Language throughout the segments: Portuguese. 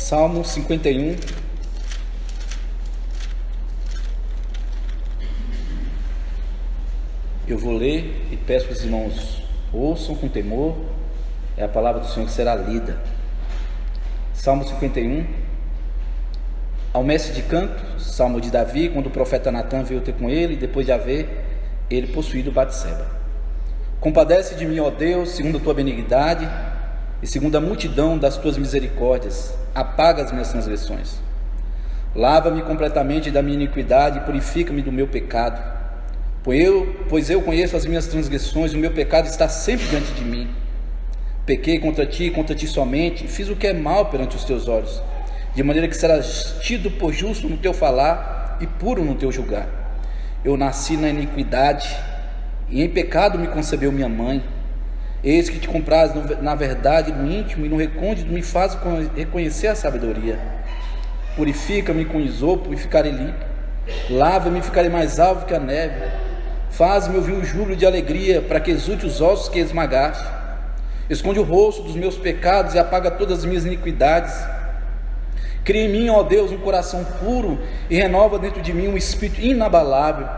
Salmo 51. Eu vou ler e peço que os irmãos ouçam com temor. É a palavra do Senhor que será lida. Salmo 51. Ao mestre de canto, salmo de Davi, quando o profeta Natã veio ter com ele, depois de haver ele possuído Batseba. Compadece de mim, ó Deus, segundo a tua benignidade e segundo a multidão das tuas misericórdias, apaga as minhas transgressões. Lava-me completamente da minha iniquidade e purifica-me do meu pecado. Pois eu conheço as minhas transgressões, o meu pecado está sempre diante de mim. Pequei contra ti somente, fiz o que é mal perante os teus olhos, de maneira que serás tido por justo no teu falar e puro no teu julgar. Eu nasci na iniquidade, e em pecado me concebeu minha mãe. Eis que te compraz na verdade, no íntimo e no recôndito, me faz reconhecer a sabedoria. Purifica-me com isopo e ficarei limpo. Lava-me e ficarei mais alvo que a neve. Faz-me ouvir um júbilo de alegria, para que exulte os ossos que esmagaste. Esconde o rosto dos meus pecados e apaga todas as minhas iniquidades. Cria em mim, ó Deus, um coração puro e renova dentro de mim um espírito inabalável.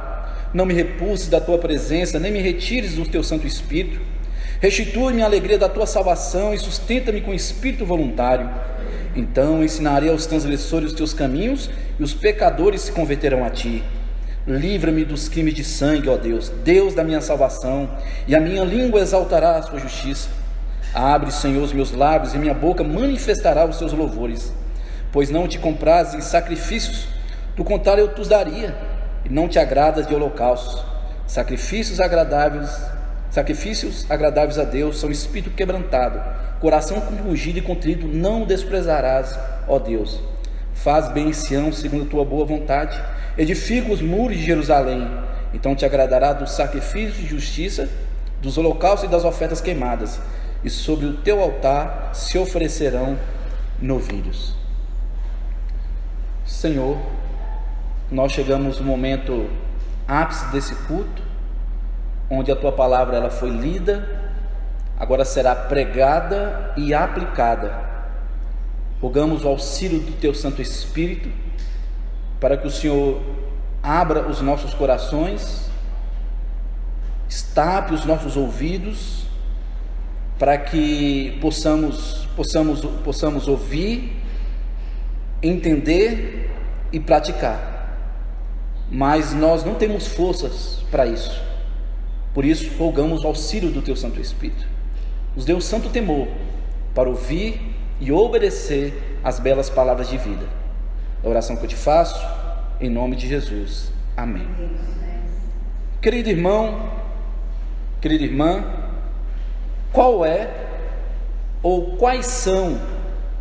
Não me repulses da tua presença, nem me retires do teu Santo Espírito. Restitui-me a alegria da tua salvação e sustenta-me com espírito voluntário. Então ensinarei aos transgressores os teus caminhos e os pecadores se converterão a ti. Livra-me dos crimes de sangue, ó Deus, Deus da minha salvação, e a minha língua exaltará a sua justiça. Abre, Senhor, os meus lábios e minha boca manifestará os teus louvores. Pois não te comprazes em sacrifícios, do contrário eu te daria, e não te agradas de holocaustos. Sacrifícios agradáveis a Deus são espírito quebrantado, coração compungido e contrito não o desprezarás, ó Deus. Faz bem em Sião segundo a tua boa vontade, edifica os muros de Jerusalém. Então te agradará dos sacrifícios de justiça, dos holocaustos e das ofertas queimadas, e sobre o teu altar se oferecerão novilhos. Senhor, nós chegamos no momento ápice desse culto, onde a tua palavra ela foi lida, agora será pregada e aplicada. Rogamos o auxílio do teu Santo Espírito, para que o Senhor abra os nossos corações, estape os nossos ouvidos, para que possamos ouvir, entender e praticar. Mas nós não temos forças para isso. Por isso rogamos o auxílio do teu Santo Espírito. Nos dê um santo temor para ouvir e obedecer as belas palavras de vida. É a oração que eu te faço, em nome de Jesus. Amém. Querido irmão, querida irmã, qual é ou quais são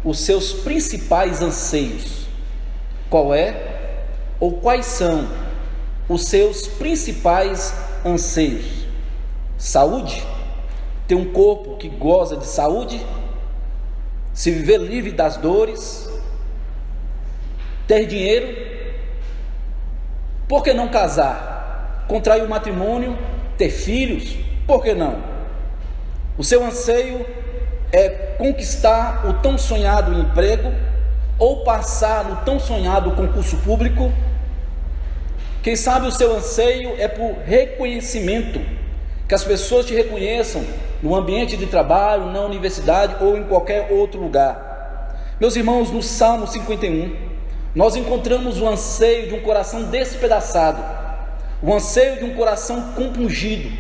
os seus principais anseios? Qual é ou quais são os seus principais anseios? Saúde? Ter um corpo que goza de saúde? Se viver livre das dores? Ter dinheiro? Por que não casar? Contrair um matrimônio? Ter filhos? Por que não? O seu anseio é conquistar o tão sonhado emprego ou passar no tão sonhado concurso público? Quem sabe o seu anseio é por reconhecimento, que as pessoas te reconheçam no ambiente de trabalho, na universidade ou em qualquer outro lugar. Meus irmãos, no Salmo 51, nós encontramos o anseio de um coração despedaçado, o anseio de um coração compungido,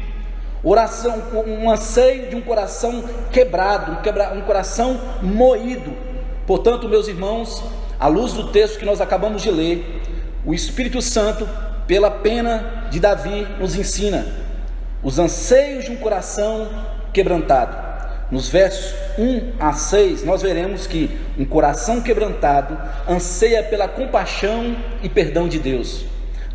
um anseio de um coração quebrado, um coração moído. Portanto, meus irmãos, à luz do texto que nós acabamos de ler, o Espírito Santo, pela pena de Davi, nos ensina os anseios de um coração quebrantado. Nos versos 1 a 6, nós veremos que um coração quebrantado anseia pela compaixão e perdão de Deus.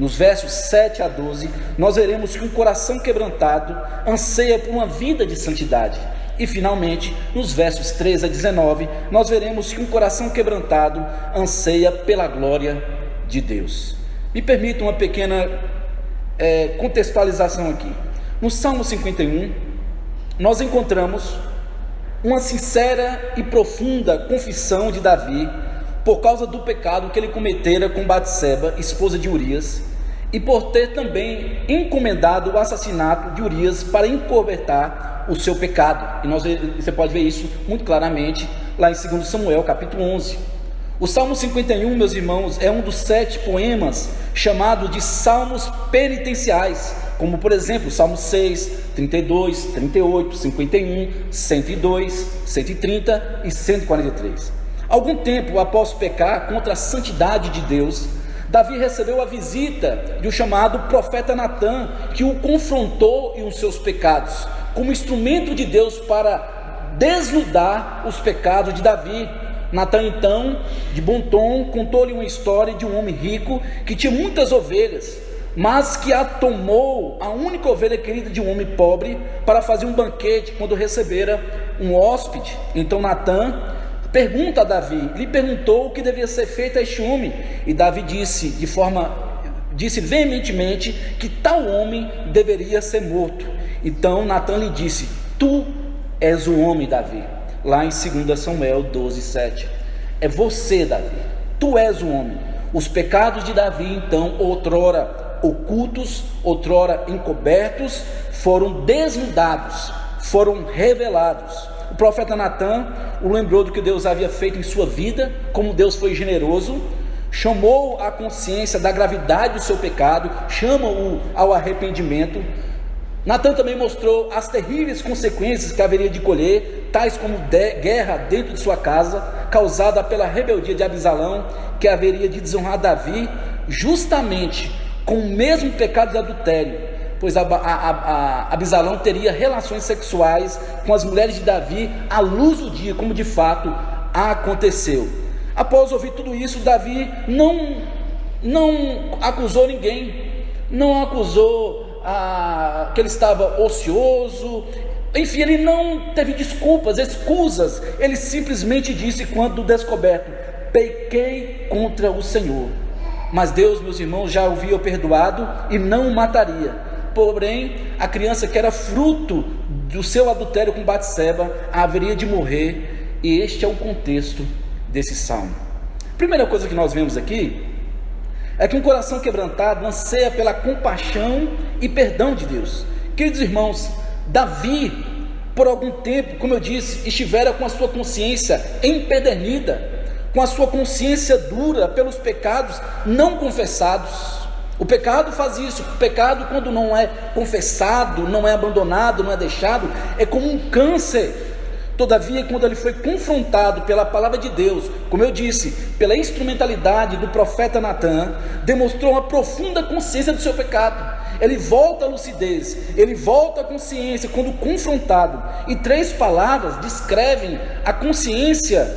Nos versos 7 a 12, nós veremos que um coração quebrantado anseia por uma vida de santidade. E finalmente, nos versos 13 a 19, nós veremos que um coração quebrantado anseia pela glória de Deus. Me permita uma pequena contextualização aqui. No Salmo 51, nós encontramos uma sincera e profunda confissão de Davi por causa do pecado que ele cometera com Batseba, esposa de Urias, e por ter também encomendado o assassinato de Urias para encobertar o seu pecado. E você pode ver isso muito claramente lá em 2 Samuel, capítulo 11. O Salmo 51, meus irmãos, é um dos 7 poemas chamados de salmos penitenciais, como por exemplo, Salmo 6, 32, 38, 51, 102, 130 e 143. Algum tempo após pecar contra a santidade de Deus, Davi recebeu a visita de um chamado profeta Natã, que o confrontou em os seus pecados, como instrumento de Deus para desnudar os pecados de Davi. Natã, então, de bom tom, contou-lhe uma história de um homem rico que tinha muitas ovelhas, mas que tomou a única ovelha querida de um homem pobre para fazer um banquete quando recebera um hóspede. Então Natã pergunta a Davi, lhe perguntou o que devia ser feito a este homem, e Davi disse veementemente que tal homem deveria ser morto. Então Natã lhe disse: tu és o homem, Davi. Lá em 2 Samuel 12, 7. É você, Davi, tu és o homem. Os pecados de Davi, então, outrora ocultos, outrora encobertos, foram desnudados, foram revelados. O profeta Natã o lembrou do que Deus havia feito em sua vida, como Deus foi generoso, chamou a consciência da gravidade do seu pecado, chama-o ao arrependimento. Natã também mostrou as terríveis consequências que haveria de colher, tais como guerra dentro de sua casa, causada pela rebeldia de Absalão, que haveria de desonrar Davi, justamente com o mesmo pecado de adultério, pois Absalão teria relações sexuais com as mulheres de Davi à luz do dia, como de fato aconteceu. Após ouvir tudo isso, Davi não acusou ninguém, não acusou que ele estava ocioso, enfim, ele não teve desculpas, excusas. Ele simplesmente disse, quando descoberto: pequei contra o Senhor. Mas Deus, meus irmãos, já o havia perdoado e não o mataria. Porém, a criança que era fruto do seu adultério com Batseba haveria de morrer, e este é o contexto desse salmo. Primeira coisa que nós vemos aqui é que um coração quebrantado anseia pela compaixão e perdão de Deus. Queridos irmãos, Davi, por algum tempo, como eu disse, estivera com a sua consciência empedernida, com a sua consciência dura pelos pecados não confessados. O pecado faz isso. O pecado, quando não é confessado, não é abandonado, não é deixado, é como um câncer. Todavia, quando ele foi confrontado pela palavra de Deus, como eu disse, pela instrumentalidade do profeta Natã, demonstrou uma profunda consciência do seu pecado. Ele volta à lucidez, ele volta à consciência quando confrontado. E 3 palavras descrevem a consciência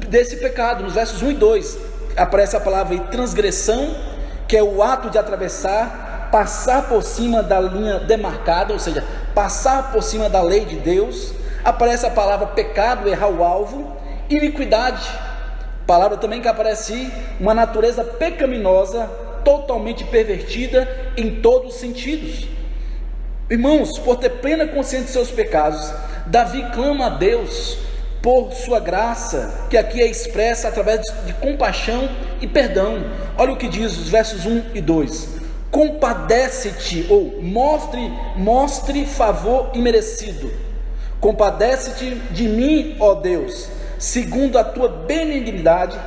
desse pecado. Nos versos 1 e 2 aparece a palavra transgressão, que é o ato de atravessar, passar por cima da linha demarcada, ou seja, passar por cima da lei de Deus. Aparece a palavra pecado, errar o alvo. Iniquidade, palavra também que aparece uma natureza pecaminosa, totalmente pervertida em todos os sentidos. Irmãos, por ter plena consciência de seus pecados, Davi clama a Deus por sua graça, que aqui é expressa através de compaixão e perdão. Olha o que diz os versos 1 e 2: compadece-te, ou mostre favor imerecido, compadece-te de mim, ó Deus, segundo a tua benignidade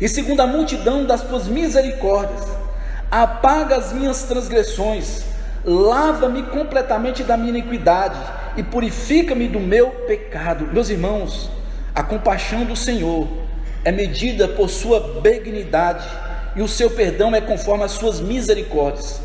e segundo a multidão das tuas misericórdias. Apaga as minhas transgressões, lava-me completamente da minha iniquidade e purifica-me do meu pecado. Meus irmãos, a compaixão do Senhor é medida por sua benignidade, e o seu perdão é conforme as suas misericórdias.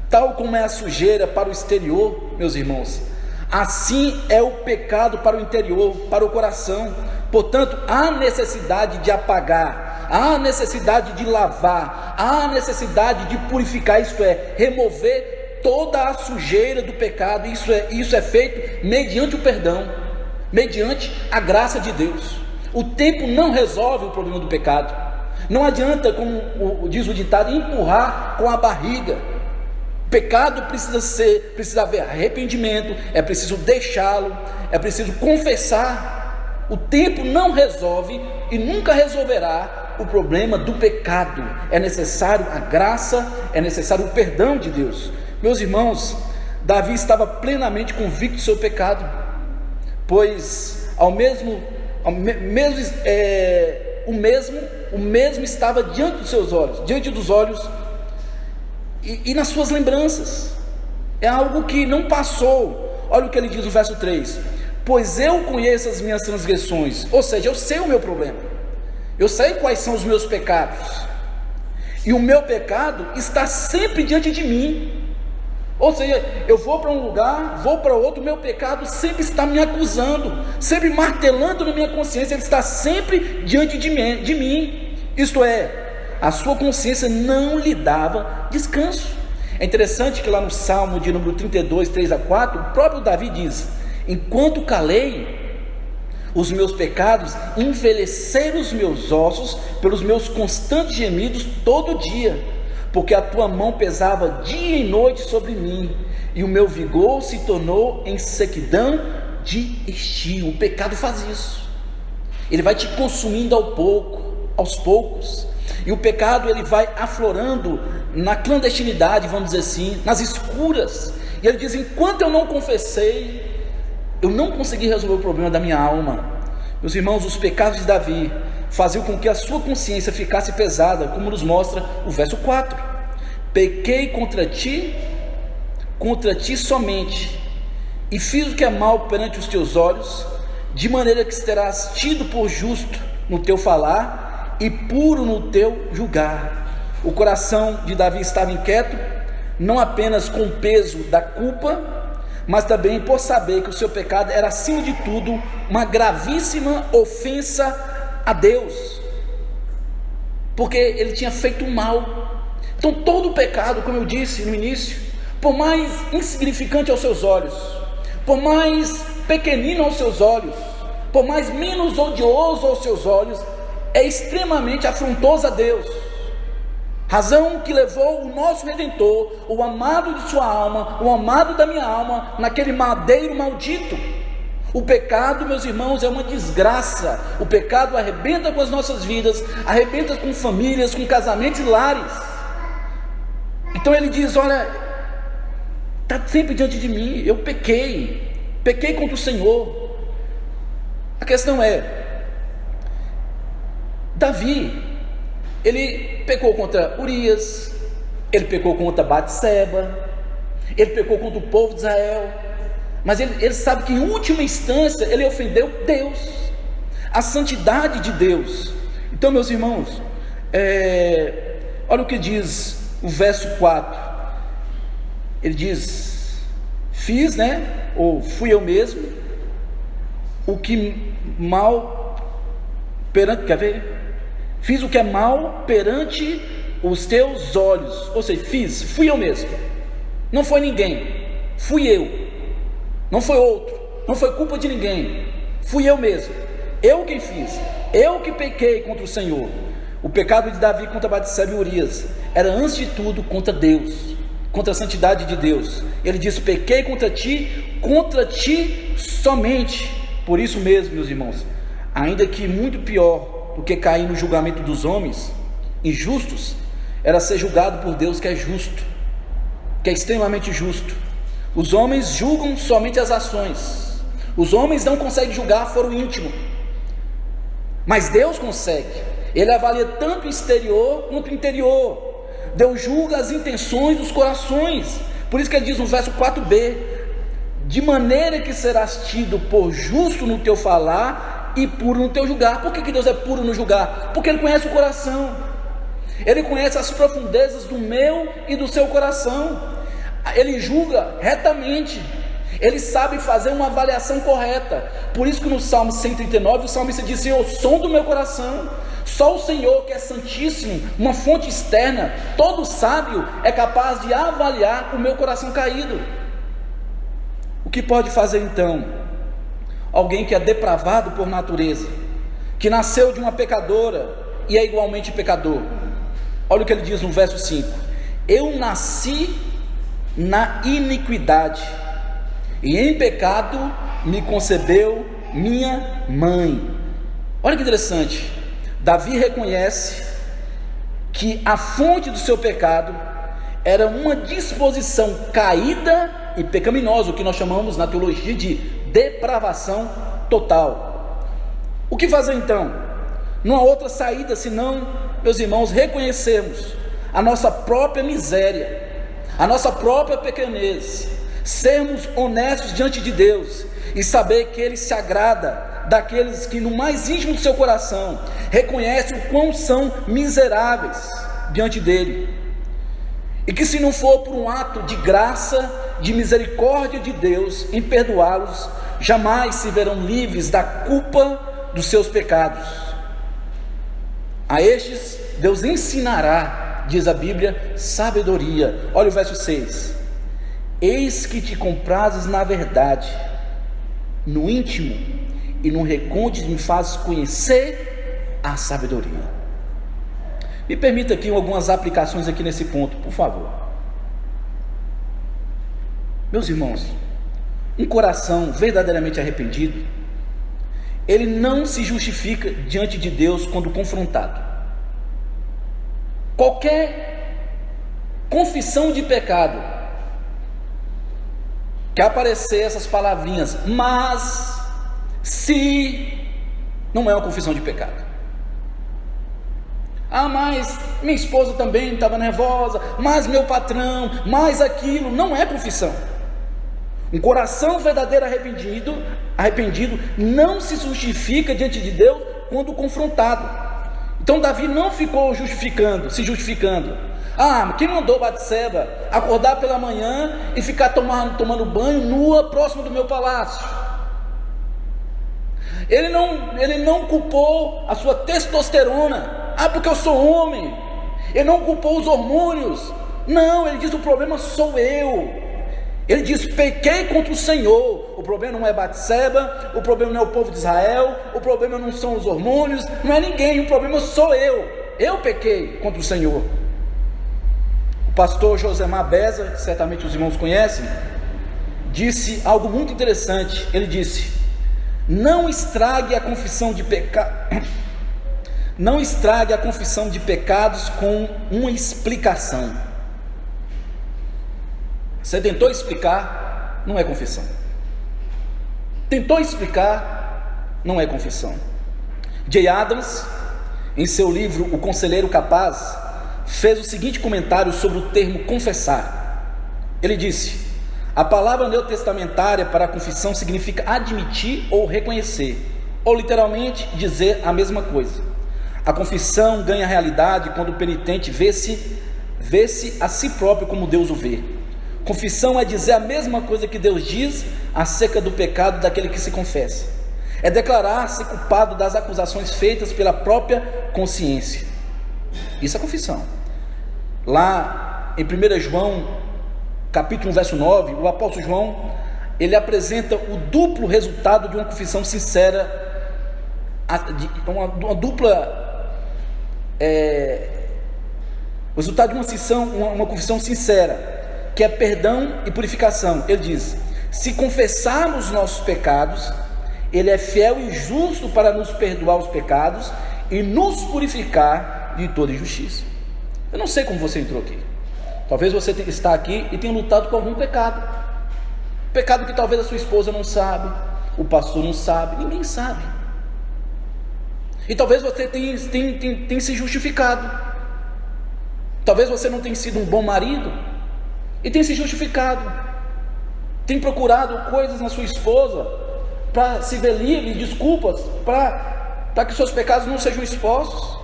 Tal como é a sujeira para o exterior, meus irmãos, assim é o pecado para o interior, para o coração. Portanto, há necessidade de apagar, há necessidade de lavar, há necessidade de purificar, isto é, remover toda a sujeira do pecado. Isso é feito mediante o perdão, mediante a graça de Deus. O tempo não resolve o problema do pecado. Não adianta, como diz o ditado, empurrar com a barriga. Pecado precisa haver arrependimento, é preciso deixá-lo, é preciso confessar. O tempo não resolve e nunca resolverá o problema do pecado. É necessário a graça, é necessário o perdão de Deus. Meus irmãos, Davi estava plenamente convicto do seu pecado, pois o mesmo estava diante dos seus olhos, e nas suas lembranças. É algo que não passou. Olha o que ele diz no verso 3: pois eu conheço as minhas transgressões, ou seja, eu sei o meu problema, eu sei quais são os meus pecados, e o meu pecado está sempre diante de mim. Ou seja, eu vou para um lugar, vou para outro, o meu pecado sempre está me acusando, sempre martelando na minha consciência, ele está sempre diante de mim. Isto é, a sua consciência não lhe dava descanso. É interessante que lá no Salmo de número 32, 3-4, o próprio Davi diz: enquanto calei, os meus pecados envelheceram os meus ossos pelos meus constantes gemidos todo dia, porque a tua mão pesava dia e noite sobre mim, e o meu vigor se tornou em sequidão de estio. O pecado faz isso, ele vai te consumindo aos poucos, e o pecado ele vai aflorando na clandestinidade, vamos dizer assim, nas escuras. E ele diz: enquanto eu não confessei, eu não consegui resolver o problema da minha alma. Meus irmãos, os pecados de Davi faziam com que a sua consciência ficasse pesada, como nos mostra o verso 4: pequei contra ti somente, e fiz o que é mal perante os teus olhos, de maneira que serás tido por justo no teu falar e puro no teu julgar. O coração de Davi estava inquieto, não apenas com o peso da culpa, mas também por saber que o seu pecado era, acima de tudo, uma gravíssima ofensa a Deus, porque ele tinha feito mal. Então todo pecado, como eu disse no início, por mais insignificante aos seus olhos, por mais pequenino aos seus olhos, por mais menos odioso aos seus olhos, é extremamente afrontoso a Deus. Razão que levou o nosso Redentor, o amado de sua alma, o amado da minha alma, naquele madeiro maldito. O pecado, meus irmãos, é uma desgraça. O pecado arrebenta com as nossas vidas, arrebenta com famílias, com casamentos e lares. Então ele diz: olha, está sempre diante de mim, eu pequei contra o Senhor. A questão é, Davi, ele pecou contra Urias, ele pecou contra Batseba, ele pecou contra o povo de Israel, mas ele sabe que em última instância ele ofendeu Deus, a santidade de Deus. Então, meus irmãos, olha o que diz o verso 4, ele diz: fiz, ou fui eu mesmo, o que mal perante, quer ver? Fiz o que é mal perante os teus olhos. Ou seja, fui eu mesmo, não foi ninguém, fui eu, não foi outro, não foi culpa de ninguém, fui eu mesmo, eu quem fiz, eu que pequei contra o Senhor. O pecado de Davi contra Batseba e Urias era, antes de tudo, contra Deus, contra a santidade de Deus. Ele diz: pequei contra ti somente. Por isso mesmo, meus irmãos, ainda que muito pior do que cair no julgamento dos homens injustos, era ser julgado por Deus, que é justo, que é extremamente justo. Os homens julgam somente as ações, os homens não conseguem julgar foro íntimo, mas Deus consegue. Ele avalia tanto o exterior quanto o interior. Deus julga as intenções dos corações. Por isso que ele diz no verso 4b: de maneira que serás tido por justo no teu falar e puro no teu julgar. Por que Deus é puro no julgar? Porque Ele conhece o coração, Ele conhece as profundezas do meu e do seu coração. Ele julga retamente, Ele sabe fazer uma avaliação correta. Por isso que no Salmo 139 o salmista diz: Senhor, som do meu coração. Só o Senhor, que é santíssimo, uma fonte externa, todo sábio, é capaz de avaliar o meu coração caído. O que pode fazer então alguém que é depravado por natureza, que nasceu de uma pecadora e é igualmente pecador? Olha o que ele diz no verso 5: eu nasci na iniquidade, e em pecado me concebeu minha mãe. Olha que interessante, Davi reconhece que a fonte do seu pecado era uma disposição caída e pecaminosa, o que nós chamamos na teologia de depravação total. O que fazer então? Não há outra saída senão, meus irmãos, reconhecermos a nossa própria miséria, a nossa própria pequenez, sermos honestos diante de Deus e saber que Ele se agrada daqueles que no mais íntimo do seu coração reconhecem o quão são miseráveis diante dEle, e que se não for por um ato de graça, de misericórdia de Deus em perdoá-los, jamais se verão livres da culpa dos seus pecados. A estes Deus ensinará, diz a Bíblia, sabedoria. Olha o verso 6: eis que te comprazes na verdade, no íntimo e no recôndito me fazes conhecer a sabedoria. Me permita aqui algumas aplicações aqui nesse ponto, por favor. Meus irmãos, um coração verdadeiramente arrependido, ele não se justifica diante de Deus quando confrontado. Qualquer confissão de pecado que aparecer essas palavrinhas, mas se, não é uma confissão de pecado. Ah, mas minha esposa também estava nervosa, mas meu patrão, mais aquilo, não é confissão. Um coração verdadeiro arrependido não se justifica diante de Deus quando confrontado. Então Davi não ficou se justificando. Ah, quem mandou Batseba acordar pela manhã e ficar tomando banho nua próximo do meu palácio? Ele não culpou a sua testosterona. Ah, porque eu sou homem. Ele não culpou os hormônios. Não, ele diz: o problema sou eu. Ele diz: pequei contra o Senhor. O problema não é Batseba, o problema não é o povo de Israel, o problema não são os hormônios, não é ninguém, o problema sou eu. Eu pequei contra o Senhor. O pastor Josemar Beza, que certamente os irmãos conhecem, disse algo muito interessante. Ele disse: não estrague a confissão de pecados com uma explicação. Você tentou explicar, não é confissão. Tentou explicar, não é confissão. Jay Adams, em seu livro O Conselheiro Capaz, fez o seguinte comentário sobre o termo confessar. Ele disse: a palavra neotestamentária para a confissão significa admitir ou reconhecer, ou literalmente dizer a mesma coisa. A confissão ganha realidade quando o penitente vê-se a si próprio como Deus o vê. Confissão é dizer a mesma coisa que Deus diz acerca do pecado daquele que se confessa. É declarar-se culpado das acusações feitas pela própria consciência. Isso é confissão. Lá em 1 João, capítulo 1, verso 9, o apóstolo João, ele apresenta o duplo resultado de uma confissão sincera, resultado de uma confissão sincera, que é perdão e purificação. Ele diz: se confessarmos nossos pecados, Ele é fiel e justo para nos perdoar os pecados e nos purificar de toda injustiça. Eu não sei como você entrou aqui. Talvez você está aqui e tenha lutado com algum pecado. Pecado que talvez a sua esposa não sabe, o pastor não sabe, ninguém sabe. E talvez você tenha se justificado. Talvez você não tenha sido um bom marido e tenha se justificado. Tem procurado coisas na sua esposa para se ver livre, desculpas, para que seus pecados não sejam expostos.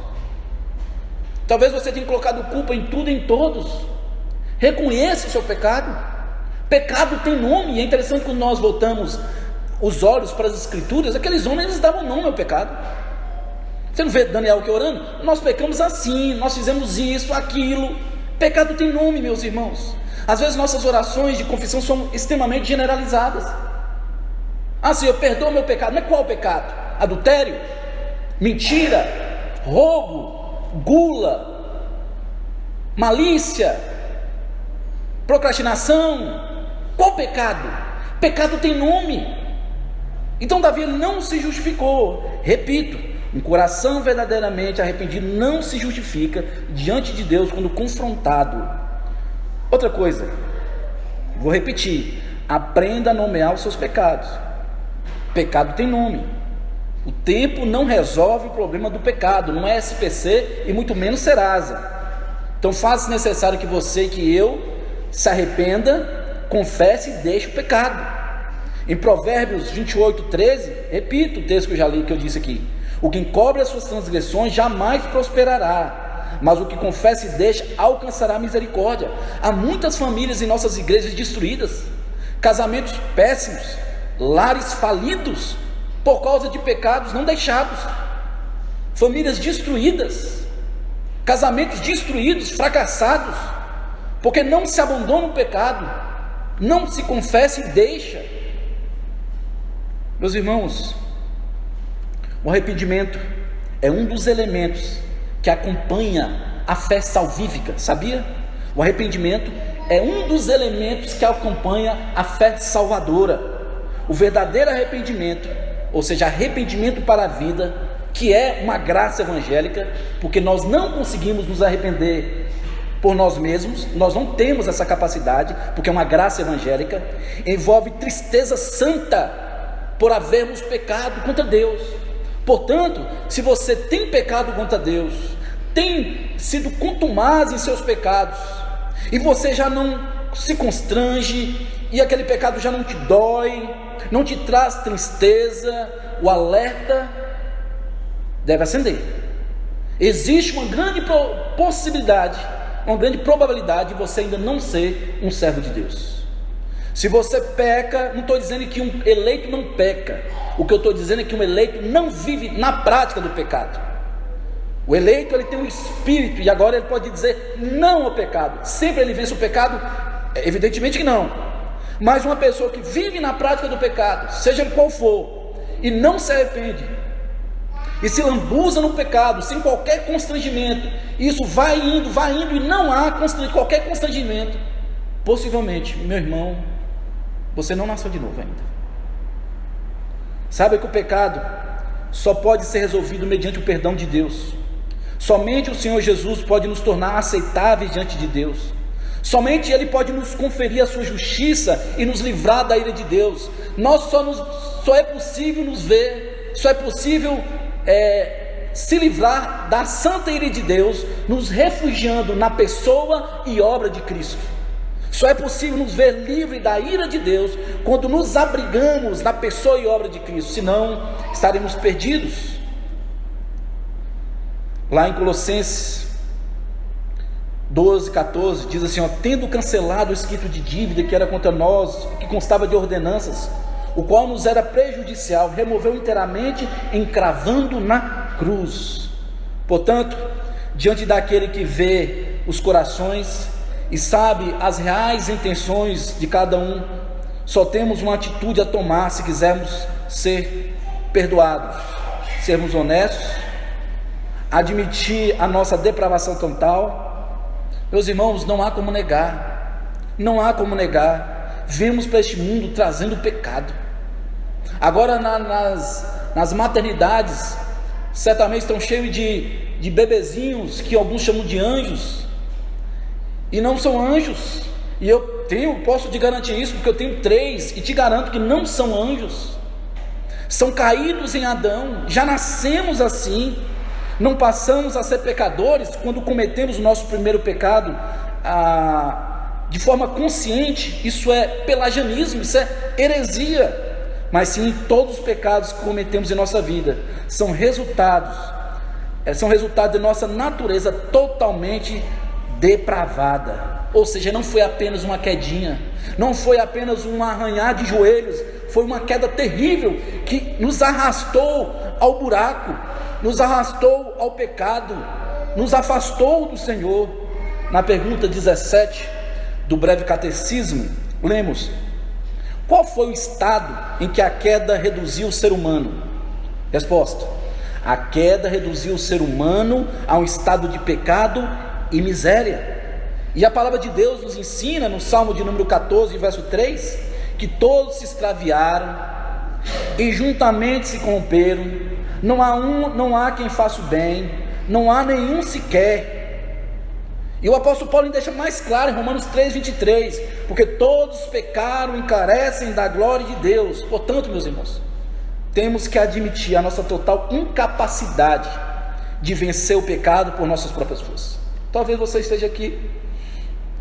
Talvez você tenha colocado culpa em tudo e em todos. Reconheça o seu pecado. Pecado tem nome. É interessante quando nós voltamos os olhos para as escrituras, aqueles homens, eles davam nome ao pecado. Você não vê Daniel aqui orando? Nós pecamos assim, nós fizemos isso, aquilo. Pecado tem nome, meus irmãos. Às vezes nossas orações de confissão são extremamente generalizadas. Ah, Senhor, perdoa meu pecado. Mas qual pecado? Adultério? Mentira? Roubo? Gula? Malícia? Procrastinação? Qual pecado? Pecado tem nome. Então Davi não se justificou. Repito, um coração verdadeiramente arrependido não se justifica diante de Deus quando confrontado. Outra coisa, vou repetir: aprenda a nomear os seus pecados. Pecado tem nome. O tempo não resolve o problema do pecado, não é SPC e muito menos Serasa. Então faz necessário que você e que eu se arrependa, confesse e deixe o pecado. Em Provérbios 28:13, repito o texto que eu já li, que eu disse aqui: o que encobre as suas transgressões jamais prosperará, mas o que confessa e deixa alcançará misericórdia. Há muitas famílias em nossas igrejas destruídas, casamentos péssimos, lares falidos por causa de pecados não deixados, famílias destruídas, casamentos destruídos, fracassados, porque não se abandona o pecado, não se confessa e deixa. Meus irmãos, o arrependimento é um dos elementos que acompanha a fé salvífica, sabia? O arrependimento é um dos elementos que acompanha a fé salvadora. O verdadeiro arrependimento, ou seja, arrependimento para a vida, que é uma graça evangélica, porque nós não conseguimos nos arrepender por nós mesmos, nós não temos essa capacidade, porque é uma graça evangélica, envolve tristeza santa por havermos pecado contra Deus. Portanto, se você tem pecado contra Deus, tem sido contumaz em seus pecados, e você já não se constrange, e aquele pecado já não te dói, não te traz tristeza, o alerta deve acender. Existe uma grande possibilidade, uma grande probabilidade de você ainda não ser um servo de Deus. Se você peca, não estou dizendo que um eleito não peca, o que eu estou dizendo é que um eleito não vive na prática do pecado. O eleito, ele tem um espírito, e agora ele pode dizer não ao pecado. Sempre ele vence o pecado? Evidentemente que não. Mas uma pessoa que vive na prática do pecado, seja ele qual for, e não se arrepende, e se lambuza no pecado, sem qualquer constrangimento, isso vai indo, e não há qualquer constrangimento, possivelmente, meu irmão, você não nasceu de novo ainda. Sabe que o pecado só pode ser resolvido mediante o perdão de Deus. Somente o Senhor Jesus pode nos tornar aceitáveis diante de Deus. Somente Ele pode nos conferir a sua justiça e nos livrar da ira de Deus. Só é possível nos ver, só é possível se livrar da santa ira de Deus, nos refugiando na pessoa e obra de Cristo. Só é possível nos ver livre da ira de Deus quando nos abrigamos na pessoa e obra de Cristo, senão estaremos perdidos. Lá em Colossenses 12:14 diz assim: tendo cancelado o escrito de dívida que era contra nós, que constava de ordenanças, o qual nos era prejudicial, removeu inteiramente, encravando na cruz. Portanto, diante daquele que vê os corações e sabe as reais intenções de cada um, só temos uma atitude a tomar se quisermos ser perdoados: sermos honestos, admitir a nossa depravação total. Meus irmãos, não há como negar, vemos para este mundo trazendo pecado. Agora nas maternidades, certamente estão cheios de bebezinhos que alguns chamam de anjos, e não são anjos. E eu posso te garantir isso, porque eu tenho 3 e te garanto que não são anjos. São caídos em Adão, já nascemos assim. Não passamos a ser pecadores quando cometemos o nosso primeiro pecado de forma consciente. Isso é pelagianismo, isso é heresia. Mas sim, todos os pecados que cometemos em nossa vida são resultado de nossa natureza totalmente depravada. Ou seja, não foi apenas uma quedinha, não foi apenas um arranhar de joelhos, foi uma queda terrível que nos arrastou ao buraco, nos arrastou ao pecado, nos afastou do Senhor. Na pergunta 17 do breve catecismo, lemos: qual foi o estado em que a queda reduziu o ser humano? Resposta: a queda reduziu o ser humano a um estado de pecado e miséria. E a palavra de Deus nos ensina no Salmo de número 14, verso 3, que todos se extraviaram, e juntamente se corromperam, não há quem faça o bem, não há nenhum sequer. E o apóstolo Paulo deixa mais claro em Romanos 3:23, porque todos pecaram e carecem da glória de Deus. Portanto, meus irmãos, temos que admitir a nossa total incapacidade de vencer o pecado por nossas próprias forças. Talvez você esteja aqui,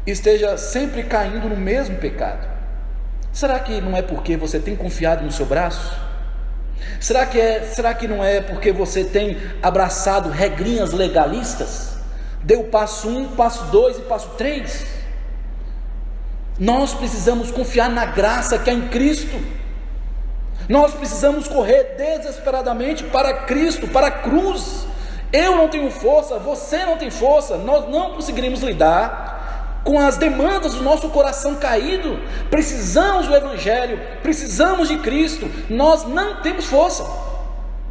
esteja sempre caindo no mesmo pecado. Será que não é porque você tem confiado no seu braço? Será que não é porque você tem abraçado regrinhas legalistas? Deu o passo 1, passo 2 e passo 3. Nós precisamos confiar na graça que há em Cristo. Nós precisamos correr desesperadamente para Cristo, para a cruz. Eu não tenho força, você não tem força, nós não conseguiremos lidar com as demandas do nosso coração caído. Precisamos do Evangelho, precisamos de Cristo. Nós não temos força.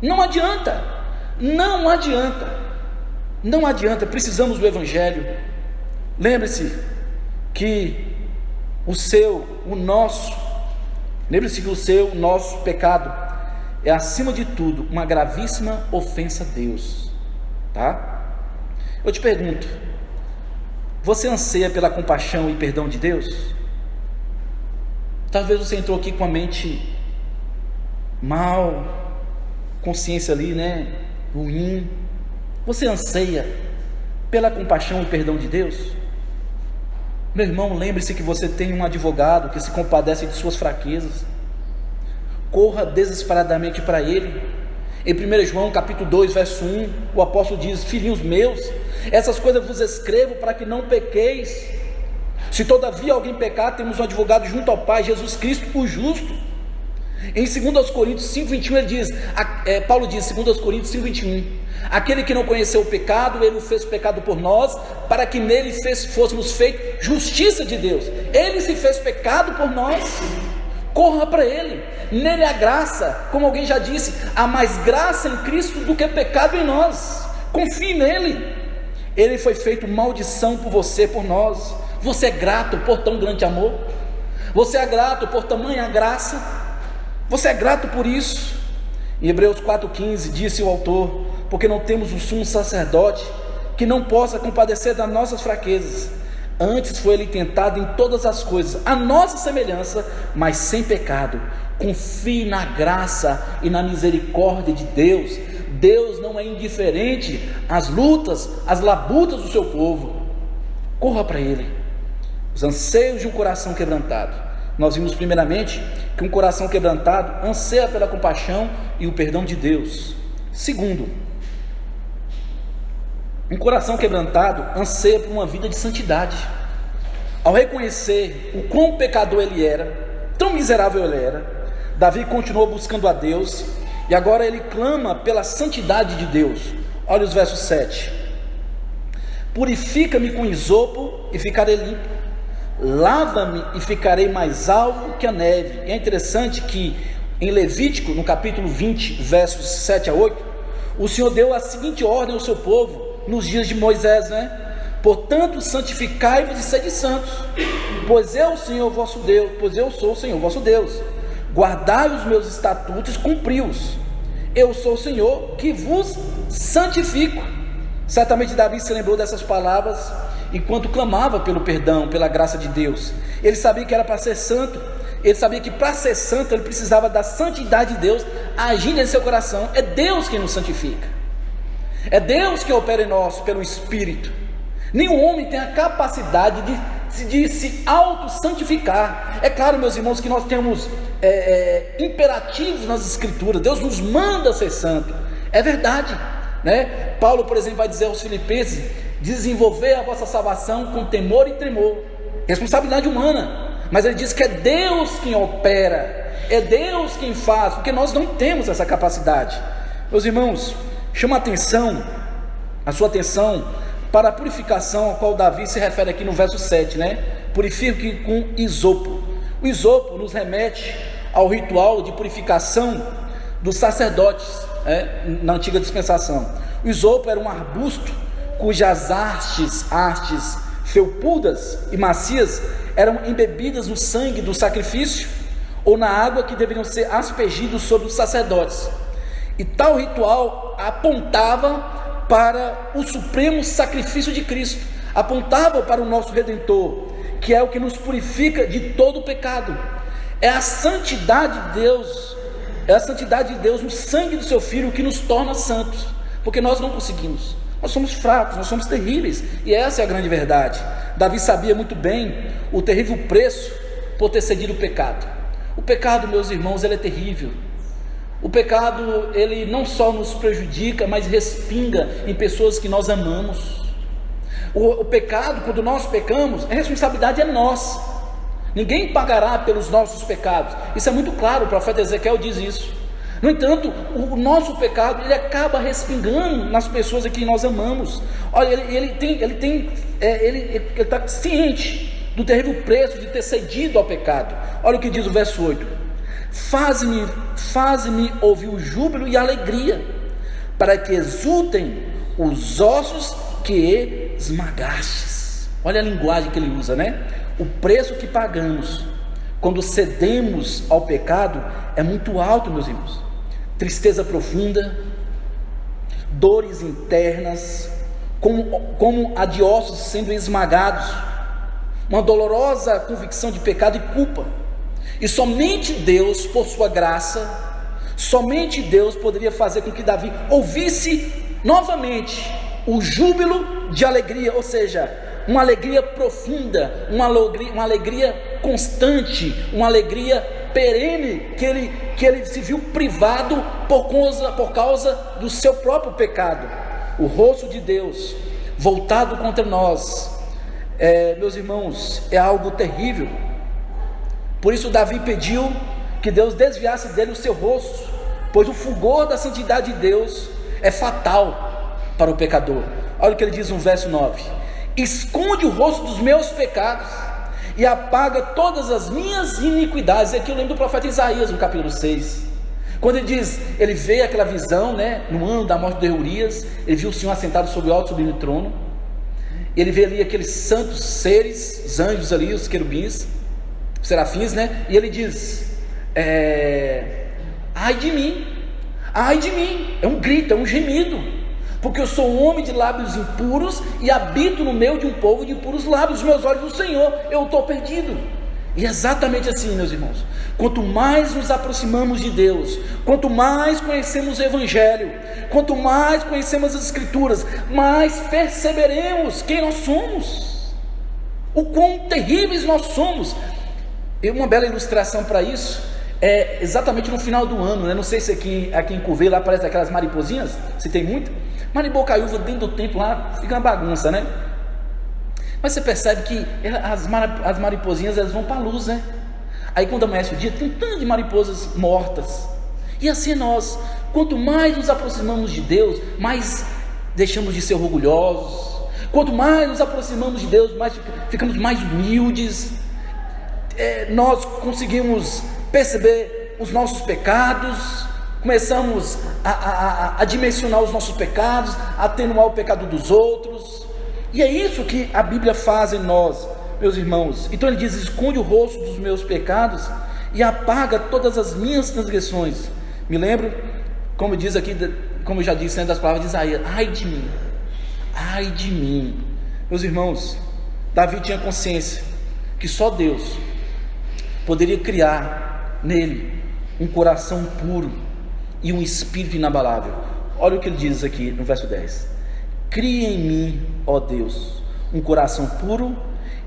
Não adianta, não adianta. Não adianta, precisamos do Evangelho. Lembre-se que o nosso pecado é, acima de tudo, uma gravíssima ofensa a Deus, tá? Eu te pergunto, você anseia pela compaixão e perdão de Deus? Talvez você entrou aqui com a mente mal, consciência ali, ruim. Você anseia pela compaixão e perdão de Deus? Meu irmão, lembre-se que você tem um advogado que se compadece de suas fraquezas. Corra desesperadamente para Ele. Em 1 João capítulo 2, verso 1, o apóstolo diz: filhinhos meus, essas coisas vos escrevo para que não pequeis. Se todavia alguém pecar, temos um advogado junto ao Pai, Jesus Cristo, o justo. Em 2 Coríntios 5:21 Paulo diz, 2 Coríntios 5:21, aquele que não conheceu o pecado, Ele o fez pecado por nós, para que nele fôssemos feitos justiça de Deus. Ele se fez pecado por nós. Corra para Ele, nele há graça. Como alguém já disse, há mais graça em Cristo do que pecado em nós. Confie nele. Ele foi feito maldição por você, por nós. Você é grato por tão grande amor? Você é grato por tamanha graça? Você é grato por isso? Em Hebreus 4:15 disse o autor: porque não temos um sumo sacerdote que não possa compadecer das nossas fraquezas, antes foi ele tentado em todas as coisas, a nossa semelhança, mas sem pecado. Confie na graça e na misericórdia de Deus. Deus não é indiferente às lutas, às labutas do seu povo. Corra para Ele. Os anseios de um coração quebrantado. Nós vimos primeiramente que um coração quebrantado anseia pela compaixão e o perdão de Deus. Segundo, um coração quebrantado anseia por uma vida de santidade. Ao reconhecer o quão pecador ele era, tão miserável ele era, Davi continuou buscando a Deus, e agora ele clama pela santidade de Deus. Olha os versos 7. Purifica-me com isopo e ficarei limpo, lava-me e ficarei mais alvo que a neve. E é interessante que em Levítico, no capítulo 20, versos 7 a 8, o Senhor deu a seguinte ordem ao seu povo, nos dias de Moisés, portanto santificai-vos e sede santos, pois eu sou o Senhor vosso Deus. Guardai os meus estatutos, cumpri-os. Eu sou o Senhor que vos santifico. Certamente Davi se lembrou dessas palavras enquanto clamava pelo perdão, pela graça de Deus. Ele sabia que era para ser santo. Ele sabia que para ser santo ele precisava da santidade de Deus agindo em seu coração. É Deus quem nos santifica. É Deus que opera em nós pelo Espírito. Nenhum homem tem a capacidade de se auto-santificar. É claro, meus irmãos, que nós temos imperativos nas Escrituras. Deus nos manda ser santo. É verdade, Paulo, por exemplo, vai dizer aos Filipenses: desenvolver a vossa salvação com temor e tremor. Responsabilidade humana. Mas ele diz que é Deus quem opera, é Deus quem faz, porque nós não temos essa capacidade. Meus irmãos, chama a sua atenção para a purificação a qual Davi se refere aqui no verso 7, Purifique com isopo. O isopo nos remete ao ritual de purificação dos sacerdotes, na antiga dispensação. O isopo era um arbusto cujas hastes felpudas e macias eram embebidas no sangue do sacrifício, ou na água que deveriam ser aspergidos sobre os sacerdotes. E tal ritual apontava para o supremo sacrifício de Cristo, apontava para o nosso Redentor, que é o que nos purifica de todo o pecado. É a santidade de Deus no sangue do seu Filho que nos torna santos, porque nós não conseguimos, nós somos fracos, nós somos terríveis, e essa é a grande verdade. Davi sabia muito bem o terrível preço por ter cedido o pecado. O pecado, meus irmãos, ele é terrível. O pecado, ele não só nos prejudica, mas respinga em pessoas que nós amamos. O pecado, quando nós pecamos, a responsabilidade é nossa. Ninguém pagará pelos nossos pecados. Isso é muito claro, o profeta Ezequiel diz isso. No entanto, o nosso pecado, ele acaba respingando nas pessoas a quem nós amamos. Olha, ele está ciente do terrível preço de ter cedido ao pecado. Olha o que diz o verso 8: Faze-me ouvir o júbilo e a alegria, para que exultem os ossos que esmagastes. Olha a linguagem que ele usa, né? O preço que pagamos quando cedemos ao pecado é muito alto, meus irmãos. Tristeza profunda, dores internas, como a de ossos sendo esmagados, uma dolorosa convicção de pecado e culpa. E somente Deus, por sua graça, somente Deus poderia fazer com que Davi ouvisse novamente o júbilo de alegria, ou seja, uma alegria profunda, uma alegria constante, uma alegria perene, que ele se viu privado por causa do seu próprio pecado. O rosto de Deus voltado contra nós, meus irmãos, é algo terrível. Por isso Davi pediu que Deus desviasse dele o seu rosto, pois o fulgor da santidade de Deus é fatal para o pecador. Olha o que ele diz no verso 9: esconde o rosto dos meus pecados e apaga todas as minhas iniquidades. E aqui eu lembro do profeta Isaías no capítulo 6, quando ele diz, ele vê aquela visão, né, no ano da morte de Urias, ele viu o Senhor assentado sobre o alto sublime trono, ele vê ali aqueles santos seres, os anjos ali, os querubins, os serafins, né, e ele diz, ai de mim, é um grito, é um gemido, porque eu sou um homem de lábios impuros e habito no meio de um povo de impuros lábios. Os meus olhos do Senhor, eu estou perdido. E é exatamente assim, meus irmãos, quanto mais nos aproximamos de Deus, quanto mais conhecemos o Evangelho, quanto mais conhecemos as Escrituras, mais perceberemos quem nós somos, o quão terríveis nós somos. E uma bela ilustração para isso é exatamente no final do ano, né? Não sei se aqui em Curvê lá aparece aquelas mariposinhas, se tem muito. Maribocaiúva dentro do templo lá fica uma bagunça, né? Mas você percebe que as mariposinhas, elas vão para a luz, né? Aí quando amanhece o dia, tem um tanto de mariposas mortas. E assim nós, quanto mais nos aproximamos de Deus, mais deixamos de ser orgulhosos. Quanto mais nos aproximamos de Deus, mais ficamos mais humildes. Nós conseguimos perceber os nossos pecados, começamos a dimensionar os nossos pecados, a atenuar o pecado dos outros. E é isso que a Bíblia faz em nós, meus irmãos. Então ele diz, esconde o rosto dos meus pecados e apaga todas as minhas transgressões. Me lembro, como diz aqui, como eu já disse, né, das palavras de Isaías, ai de mim. Meus irmãos, Davi tinha consciência que só Deus poderia criar nele um coração puro e um espírito inabalável. Olha o que ele diz aqui no verso 10: cria em mim, ó Deus, um coração puro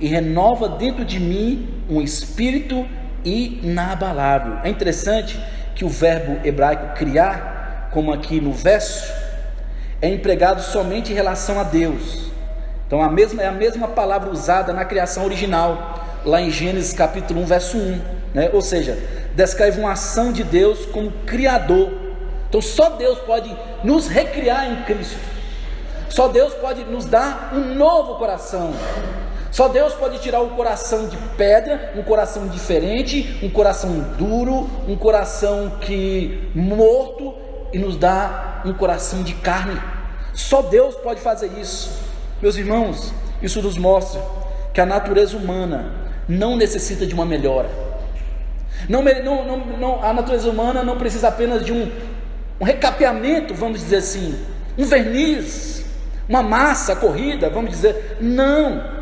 e renova dentro de mim um espírito inabalável. É interessante que o verbo hebraico criar, como aqui no verso, é empregado somente em relação a Deus. Então é a mesma palavra usada na criação original, lá em Gênesis capítulo 1, verso 1, né? Ou seja, descreve uma ação de Deus como Criador. Então só Deus pode nos recriar em Cristo, só Deus pode nos dar um novo coração, só Deus pode tirar o coração de pedra, um coração diferente, um coração duro, um coração morto, e nos dar um coração de carne. Só Deus pode fazer isso. Meus irmãos, isso nos mostra que a natureza humana não necessita de uma melhora. A natureza humana não precisa apenas de um recapeamento, vamos dizer assim, um verniz, uma massa corrida, vamos dizer. Não.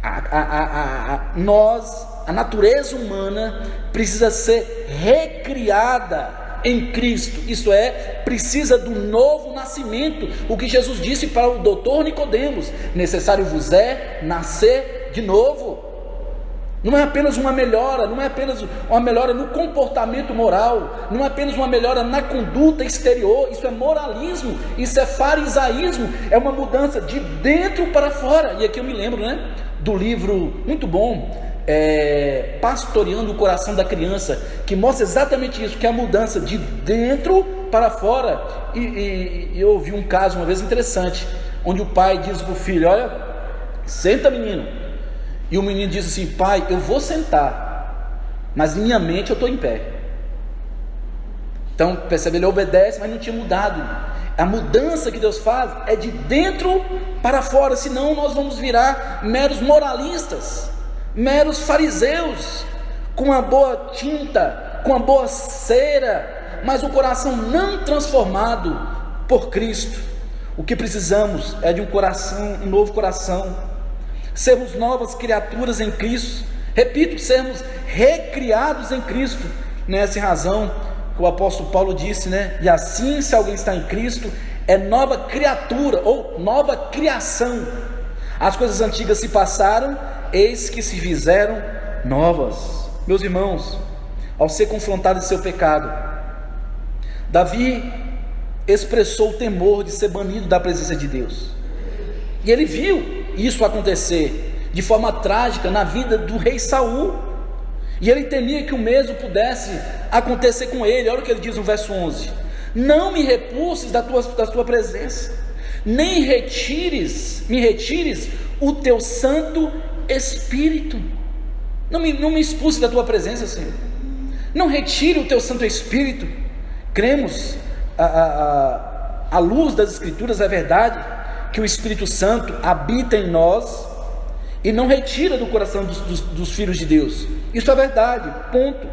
A natureza humana precisa ser recriada em Cristo, isto é, precisa do novo nascimento, o que Jesus disse para o doutor Nicodemos: necessário vos é nascer de novo. Não é apenas uma melhora, não é apenas uma melhora no comportamento moral, não é apenas uma melhora na conduta exterior, isso é moralismo, isso é farisaísmo, é uma mudança de dentro para fora. E aqui eu me lembro, do livro muito bom, Pastoreando o Coração da Criança, que mostra exatamente isso, que é a mudança de dentro para fora. E eu ouvi um caso uma vez interessante, onde o pai diz para o filho: olha, senta, menino. E o menino diz assim: pai, eu vou sentar, mas em minha mente eu estou em pé. Então, percebe, ele obedece, mas não tinha mudado. A mudança que Deus faz é de dentro para fora, senão nós vamos virar meros moralistas, meros fariseus, com uma boa tinta, com uma boa cera, mas o coração não transformado por Cristo. O que precisamos é de um novo coração, sermos novas criaturas em Cristo, repito, sermos recriados em Cristo. Nessa razão que o apóstolo Paulo disse, e assim, se alguém está em Cristo, é nova criatura, ou nova criação. As coisas antigas se passaram, eis que se fizeram novas. Meus irmãos, ao ser confrontado em seu pecado, Davi expressou o temor de ser banido da presença de Deus, e ele viu isso acontecer de forma trágica na vida do rei Saul, e ele temia que o mesmo pudesse acontecer com ele. Olha o que ele diz no verso 11: não me repulses da tua presença, nem me retires o teu Santo Espírito. Não me expulse da tua presença, Senhor. Não retire o teu Santo Espírito. Cremos, à luz das Escrituras, é verdade que o Espírito Santo habita em nós e não retira do coração dos filhos de Deus. Isso é verdade, ponto.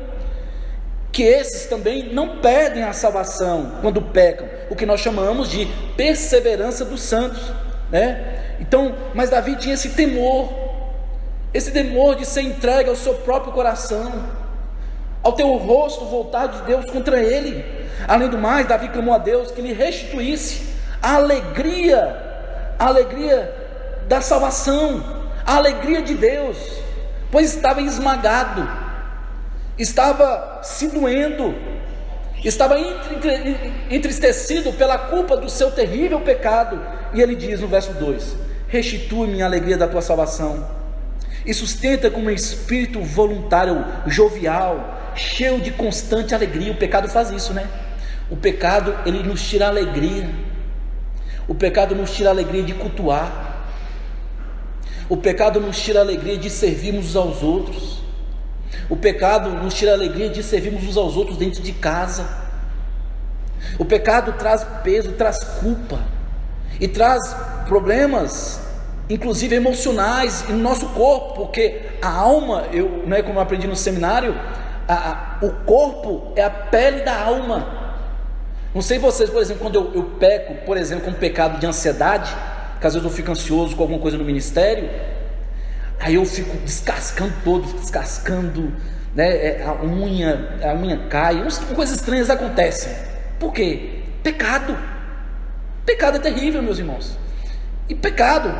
Que esses também não perdem a salvação quando pecam, o que nós chamamos de perseverança dos santos, Então, mas Davi tinha esse temor de ser entregue ao seu próprio coração, ao ter o rosto voltado de Deus contra ele. Além do mais, Davi clamou a Deus que lhe restituísse a alegria da salvação, a alegria de Deus, pois estava esmagado, estava se doendo, estava entristecido pela culpa do seu terrível pecado. E ele diz no verso 2: restitui-me a alegria da tua salvação, e sustenta com um espírito voluntário, jovial, cheio de constante alegria. O pecado faz isso, O pecado, ele nos tira a alegria. O pecado nos tira a alegria de cultuar. O pecado nos tira a alegria de servirmos uns aos outros. O pecado nos tira a alegria de servirmos uns aos outros dentro de casa. O pecado traz peso, traz culpa, e traz problemas, inclusive emocionais, no nosso corpo, porque a alma, como eu aprendi no seminário, o corpo é a pele da alma. Não sei vocês, por exemplo, quando eu peco, por exemplo, com um pecado de ansiedade, que às vezes eu fico ansioso com alguma coisa no ministério, aí eu fico descascando, a unha cai, coisas estranhas acontecem. Por quê? Pecado é terrível, meus irmãos. E pecado,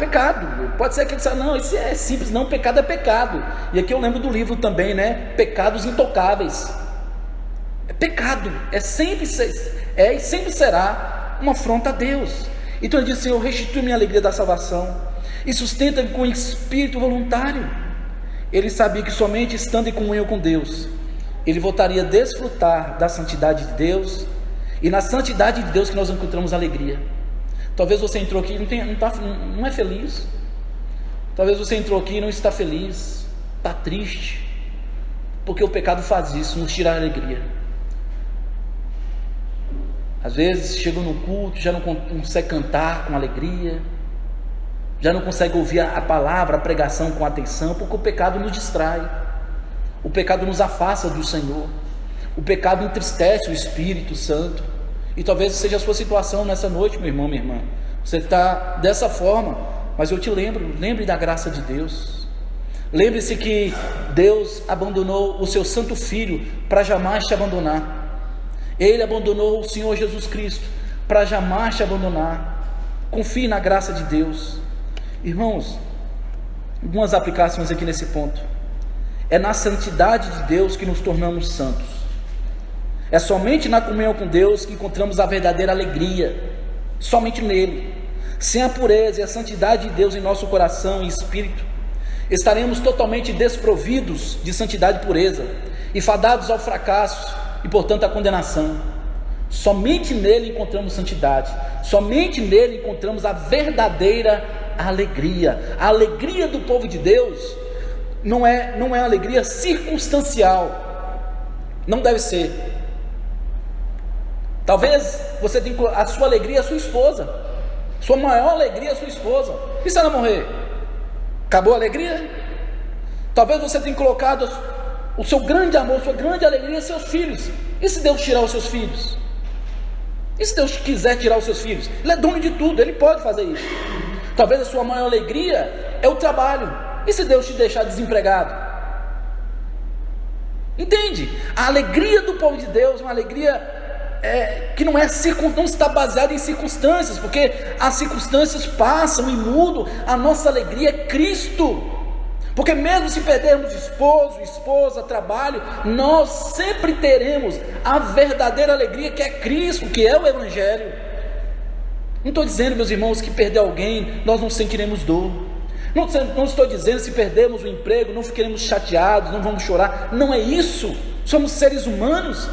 pode ser que você não, isso é simples. Não, pecado é pecado. E aqui eu lembro do livro também, Pecados Intocáveis. Pecado e sempre será uma afronta a Deus. Então ele diz: Senhor, restitui-me a alegria da salvação e sustenta-me com espírito voluntário. Ele sabia que somente estando em comunhão com Deus, ele voltaria a desfrutar da santidade de Deus, e na santidade de Deus que nós encontramos alegria. Talvez você entrou aqui e não é feliz. Talvez você entrou aqui e não está feliz, está triste, porque o pecado faz isso, nos tira a alegria. Às vezes chega no culto, já não consegue cantar com alegria, já não consegue ouvir a palavra, a pregação com atenção, porque o pecado nos distrai. O pecado nos afasta do Senhor. O pecado entristece o Espírito Santo. E talvez seja a sua situação nessa noite, meu irmão, minha irmã. Você está dessa forma, mas eu te lembre da graça de Deus. Lembre-se que Deus abandonou o seu santo Filho para jamais te abandonar. Ele abandonou o Senhor Jesus Cristo para jamais te abandonar. Confie na graça de Deus. Irmãos, algumas aplicações aqui nesse ponto. É na santidade de Deus que nos tornamos santos. É somente na comunhão com Deus que encontramos a verdadeira alegria. Somente nele. Sem a pureza e a santidade de Deus em nosso coração e espírito, estaremos totalmente desprovidos de santidade e pureza, e fadados ao fracasso e portanto à condenação. Somente nele encontramos santidade. Somente nele encontramos a verdadeira alegria. A alegria do povo de Deus não é alegria circunstancial. Não deve ser. Talvez você tenha a sua alegria, a sua esposa. Sua maior alegria é a sua esposa. E se ela morrer? Acabou a alegria? Talvez você tenha colocado o seu grande amor, sua grande alegria em seus filhos. E se Deus tirar os seus filhos? E se Deus quiser tirar os seus filhos? Ele é dono de tudo, Ele pode fazer isso. Talvez a sua maior alegria é o trabalho. E se Deus te deixar desempregado? Entende? A alegria do povo de Deus é uma alegria que não está baseada em circunstâncias, porque as circunstâncias passam e mudam. A nossa alegria é Cristo. Porque mesmo se perdermos esposo, esposa, trabalho, nós sempre teremos a verdadeira alegria, que é Cristo, que é o Evangelho. Não estou dizendo, meus irmãos, que perder alguém nós não sentiremos dor. Não estou dizendo se perdermos o emprego não ficaremos chateados, não vamos chorar. Não é isso. Somos seres humanos.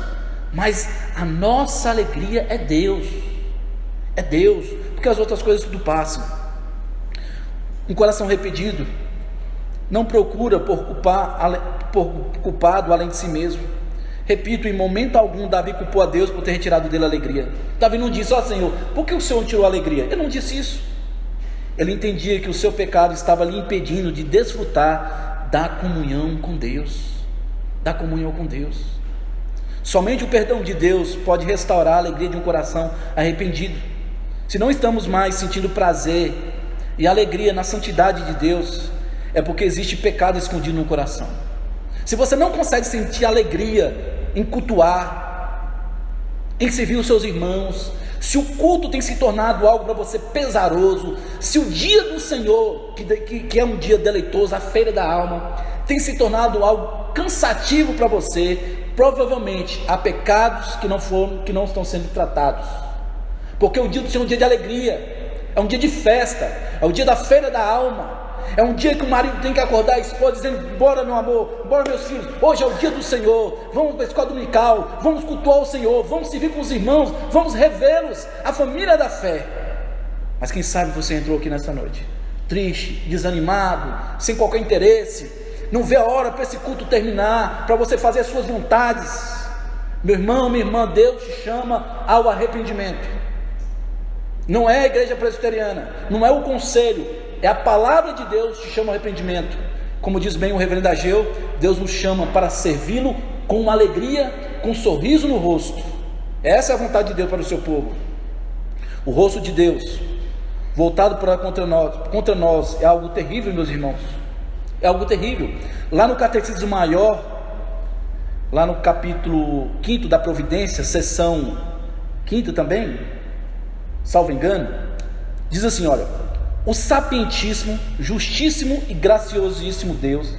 Mas a nossa alegria é Deus. É Deus. Porque as outras coisas tudo passam. Um coração arrependido não procura por culpado além de si mesmo. Repito, em momento algum Davi culpou a Deus por ter retirado dele a alegria. Davi não disse: ó Senhor, por que o Senhor tirou a alegria? Ele não disse isso. Ele entendia que o seu pecado estava lhe impedindo de desfrutar da comunhão com Deus. Da comunhão com Deus. Somente o perdão de Deus pode restaurar a alegria de um coração arrependido. Se não estamos mais sentindo prazer e alegria na santidade de Deus, é porque existe pecado escondido no coração. Se você não consegue sentir alegria em cultuar, em servir os seus irmãos, se o culto tem se tornado algo para você pesaroso, se o dia do Senhor, que é um dia deleitoso, a feira da alma, tem se tornado algo cansativo para você, provavelmente há pecados que não estão sendo tratados. Porque o dia do Senhor é um dia de alegria, é um dia de festa, é o dia da feira da alma. É um dia que o marido tem que acordar a esposa dizendo: bora meu amor, bora meus filhos, hoje é o dia do Senhor, vamos para a escola dominical, vamos cultuar o Senhor, vamos servir com os irmãos, vamos revê-los, a família da fé. Mas quem sabe você entrou aqui nessa noite triste, desanimado, sem qualquer interesse, não vê a hora para esse culto terminar, para você fazer as suas vontades. Meu irmão, minha irmã, Deus te chama ao arrependimento. Não é a igreja presbiteriana, não é o conselho, é a palavra de Deus que te chama ao arrependimento. Como diz bem o reverendo Ageu, Deus nos chama para servi-lo com uma alegria, com um sorriso no rosto. Essa é a vontade de Deus para o seu povo. O rosto de Deus voltado contra nós é algo terrível, meus irmãos. É algo terrível. Lá no Catecismo Maior, lá no capítulo 5 da Providência, seção 5 também, salvo engano, diz assim: olha, o sapientíssimo, justíssimo e graciosíssimo Deus,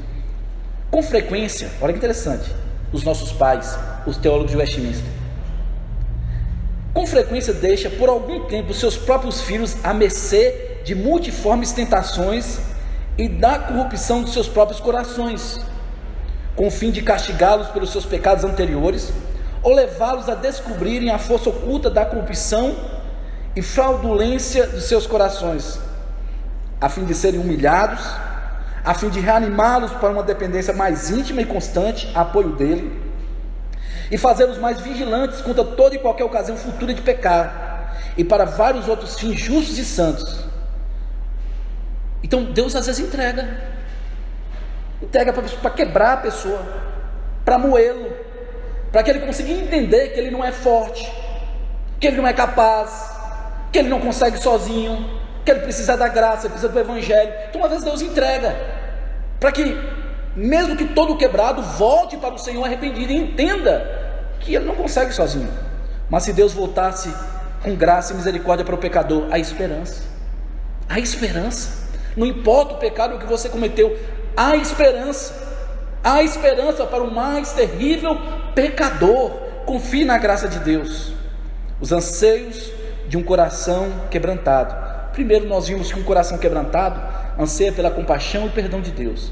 com frequência, olha que interessante, os nossos pais, os teólogos de Westminster, com frequência deixa por algum tempo seus próprios filhos à mercê de multiformes tentações e da corrupção dos seus próprios corações, com o fim de castigá-los pelos seus pecados anteriores, ou levá-los a descobrirem a força oculta da corrupção e fraudulência dos seus corações, a fim de serem humilhados, a fim de reanimá-los para uma dependência mais íntima e constante, apoio dele, e fazê-los mais vigilantes contra toda e qualquer ocasião futura de pecar, e para vários outros fins justos e santos. Então Deus às vezes entrega para quebrar a pessoa, para moê-lo, para que ele consiga entender que ele não é forte, que ele não é capaz, que ele não consegue sozinho, que ele precisa da graça, ele precisa do evangelho. Então uma vez Deus entrega, para que mesmo que todo quebrado volte para o Senhor arrependido e entenda que ele não consegue sozinho. Mas se Deus voltasse com graça e misericórdia para o pecador, há esperança. Há esperança. Não importa o pecado que você cometeu, há esperança. Há esperança para o mais terrível pecador. Confie na graça de Deus. Os anseios de um coração quebrantado. Primeiro, nós vimos que um coração quebrantado anseia pela compaixão e perdão de Deus.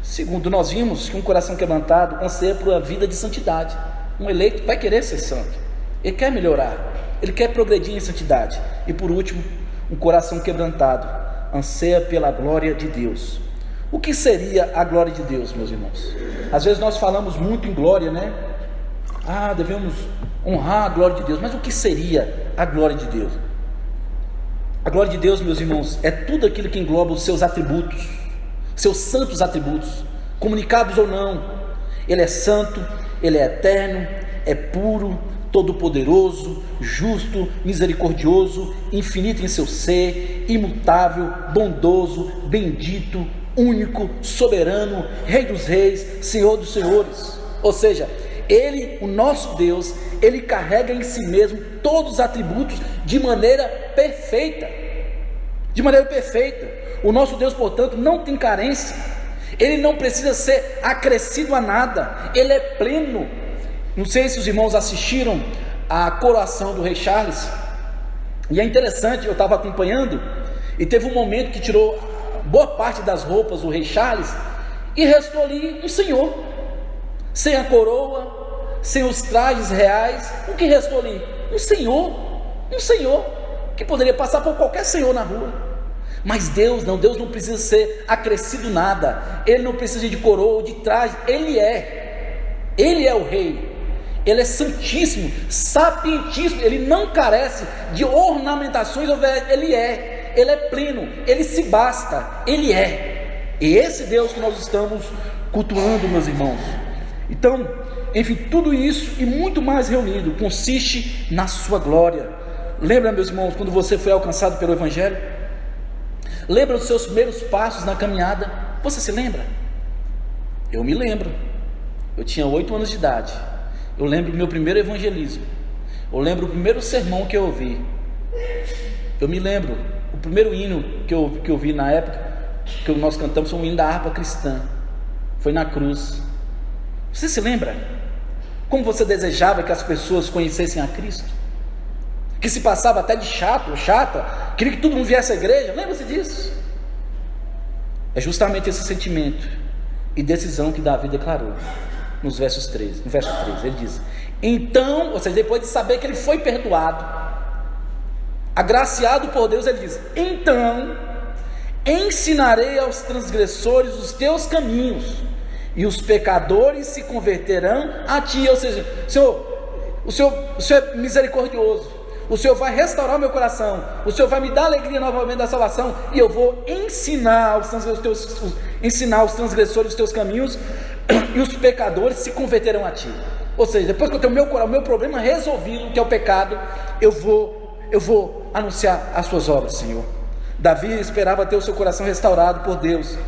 Segundo, nós vimos que um coração quebrantado anseia por uma vida de santidade. Um eleito vai querer ser santo, ele quer melhorar, ele quer progredir em santidade. E por último, um coração quebrantado anseia pela glória de Deus. O que seria a glória de Deus, meus irmãos? Às vezes nós falamos muito em glória, né? Devemos honrar a glória de Deus. Mas o que seria a glória de Deus? A glória de Deus, meus irmãos, é tudo aquilo que engloba os seus atributos, seus santos atributos, comunicados ou não. Ele é santo, ele é eterno, é puro, todo-poderoso, justo, misericordioso, infinito em seu ser, imutável, bondoso, bendito, único, soberano, Rei dos reis, Senhor dos senhores. Ou seja, Ele, o nosso Deus, Ele carrega em si mesmo todos os atributos de maneira perfeita. De maneira perfeita. O nosso Deus, portanto, não tem carência. Ele não precisa ser acrescido a nada. Ele é pleno. Não sei se os irmãos assistiram a coroação do rei Charles. E é interessante, eu estava acompanhando, e teve um momento que tirou boa parte das roupas do rei Charles, e restou ali um senhor, sem a coroa, sem os trajes reais. O que restou ali? Um senhor, que poderia passar por qualquer senhor na rua. Mas Deus não precisa ser acrescido nada. Ele não precisa de coroa ou de traje. Ele é o rei. Ele é santíssimo, sapientíssimo. Ele não carece de ornamentações. Ele é pleno, ele se basta. Ele é. E esse Deus que nós estamos cultuando, meus irmãos. Então, enfim, tudo isso e muito mais reunido consiste na sua glória. Lembra, meus irmãos, quando você foi alcançado pelo evangelho? Lembra dos seus primeiros passos na caminhada? Você se lembra? Eu me lembro. Eu tinha 8 anos de idade. Eu lembro do meu primeiro evangelismo. Eu lembro o primeiro sermão que eu ouvi. Eu me lembro o primeiro hino que eu vi na época que nós cantamos, foi um hino da harpa cristã. Foi na cruz. Você se lembra? Como você desejava que as pessoas conhecessem a Cristo? Que se passava até de chato ou chata, queria que todo mundo viesse à igreja. Lembra-se disso? É justamente esse sentimento e decisão que Davi declarou no verso 3. Ele diz: então, ou seja, depois de saber que ele foi perdoado, agraciado por Deus, ele diz: então ensinarei aos transgressores os teus caminhos, e os pecadores se converterão a ti. Ou seja, o Senhor é misericordioso. O Senhor vai restaurar o meu coração. O Senhor vai me dar alegria novamente da salvação. E eu vou ensinar os transgressores os teus caminhos, e os pecadores se converterão a ti. Ou seja, depois que eu tenho o meu problema resolvido, que é o pecado, eu vou anunciar as suas obras, Senhor. Davi esperava ter o seu coração restaurado por Deus,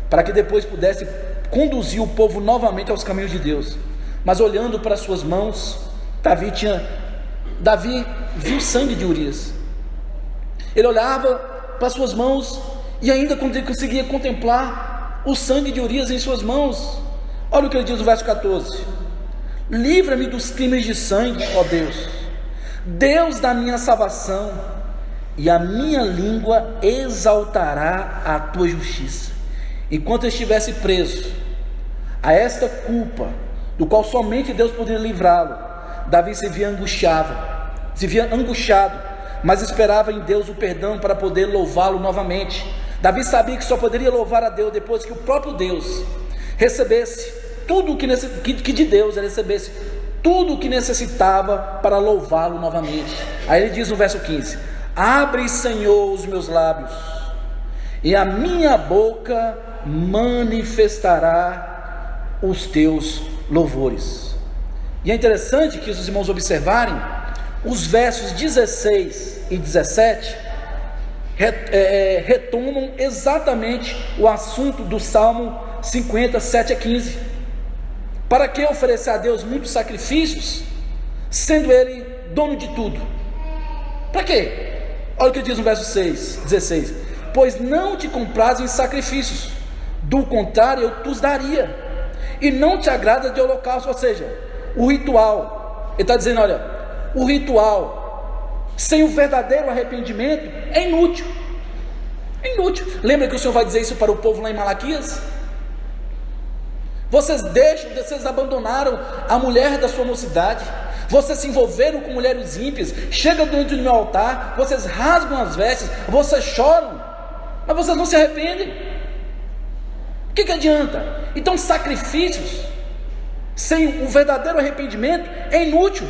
para que depois pudesse conduzir o povo novamente aos caminhos de Deus. Mas olhando para as suas mãos, Davi viu o sangue de Urias. Ele olhava para as suas mãos e ainda conseguia contemplar o sangue de Urias em suas mãos. Olha o que ele diz no verso 14: livra-me dos crimes de sangue, ó Deus, Deus da minha salvação, e a minha língua exaltará a tua justiça. Enquanto eu estivesse preso a esta culpa, do qual somente Deus poderia livrá-lo, Davi se via angustiado, mas esperava em Deus o perdão para poder louvá-lo novamente. Davi sabia que só poderia louvar a Deus depois que o próprio Deus recebesse tudo que de Deus ele recebesse tudo o que necessitava para louvá-lo novamente. Aí ele diz no verso 15: abre, Senhor, os meus lábios, e a minha boca manifestará os teus louvores. E é interessante que os irmãos observarem os versos 16 e 17 retomam exatamente o assunto do Salmo 50, 7 a 15. Para que oferecer a Deus muitos sacrifícios, sendo Ele dono de tudo? Para quê? Olha o que diz no verso 16: pois não te compraz em sacrifícios, do contrário eu te daria, e não te agrada de holocausto. Ou seja, o ritual, ele está dizendo, olha, o ritual sem o verdadeiro arrependimento é inútil. É inútil. Lembra que o Senhor vai dizer isso para o povo lá em Malaquias? Vocês abandonaram a mulher da sua mocidade, vocês se envolveram com mulheres ímpias, chegam diante do meu altar, vocês rasgam as vestes, vocês choram, mas vocês não se arrependem. O que adianta? Então sacrifícios sem o verdadeiro arrependimento é inútil.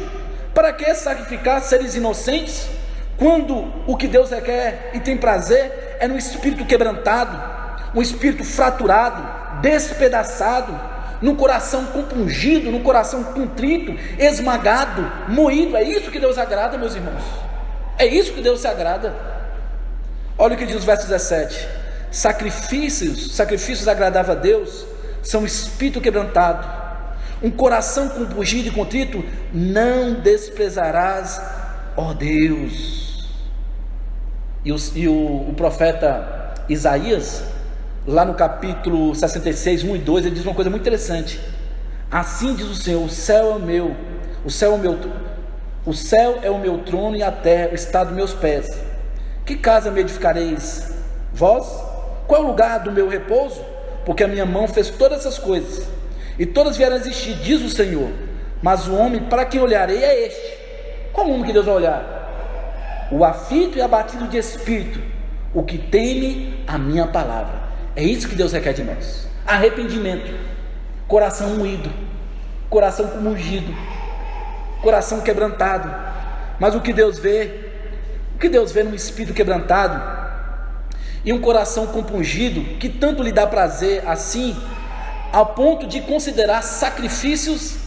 Para que sacrificar seres inocentes, quando o que Deus requer e tem prazer é no espírito quebrantado, um espírito fraturado, despedaçado, num coração compungido, num coração contrito, esmagado, moído? É isso que Deus agrada, meus irmãos. É isso que Deus se agrada. Olha o que diz os versos 17: sacrifícios agradáveis a Deus são espírito quebrantado, um coração compungido e contrito não desprezarás, ó Deus. E o profeta Isaías, lá no capítulo 66, 1 e 2, ele diz uma coisa muito interessante. Assim diz o Senhor: o céu é o meu trono, e a terra o estado dos meus pés. Que casa me edificareis vós? Qual é o lugar do meu repouso? Porque a minha mão fez todas essas coisas, e todas vieram a existir, diz o Senhor. Mas o homem para quem olharei é este. Qual homem que Deus vai olhar? O aflito e abatido de espírito, o que teme a minha palavra. É isso que Deus requer de nós: arrependimento, coração moído, coração compungido, coração quebrantado. Mas o que Deus vê? O que Deus vê num espírito quebrantado e um coração compungido, que tanto lhe dá prazer assim, ao ponto de considerar sacrifícios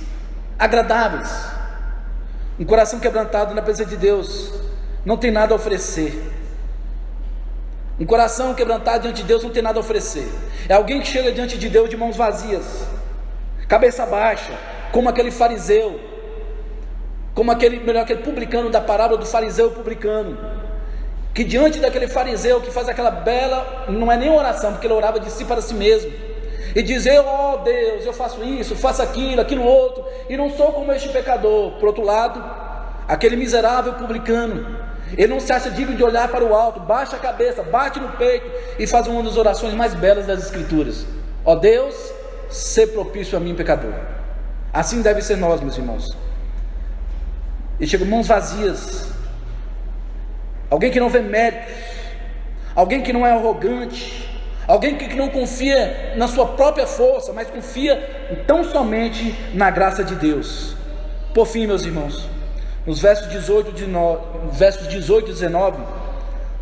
agradáveis. Um coração quebrantado na presença de Deus não tem nada a oferecer. Um coração quebrantado diante de Deus não tem nada a oferecer. É alguém que chega diante de Deus de mãos vazias, cabeça baixa, como aquele fariseu, como aquele publicano da parábola do fariseu e publicano, que diante daquele fariseu que faz aquela bela, não é nem oração, porque ele orava de si para si mesmo, e dizer: ó Deus, eu faço isso, faço aquilo outro, e não sou como este pecador. Por outro lado, aquele miserável publicano, ele não se acha digno de olhar para o alto, baixa a cabeça, bate no peito e faz uma das orações mais belas das Escrituras: ó Deus, sê propício a mim, pecador. Assim deve ser nós, meus irmãos. E chega mãos vazias, alguém que não vê méritos, alguém que não é arrogante, alguém que não confia na sua própria força, mas confia tão somente na graça de Deus. Por fim, meus irmãos, nos versos 18 e 19,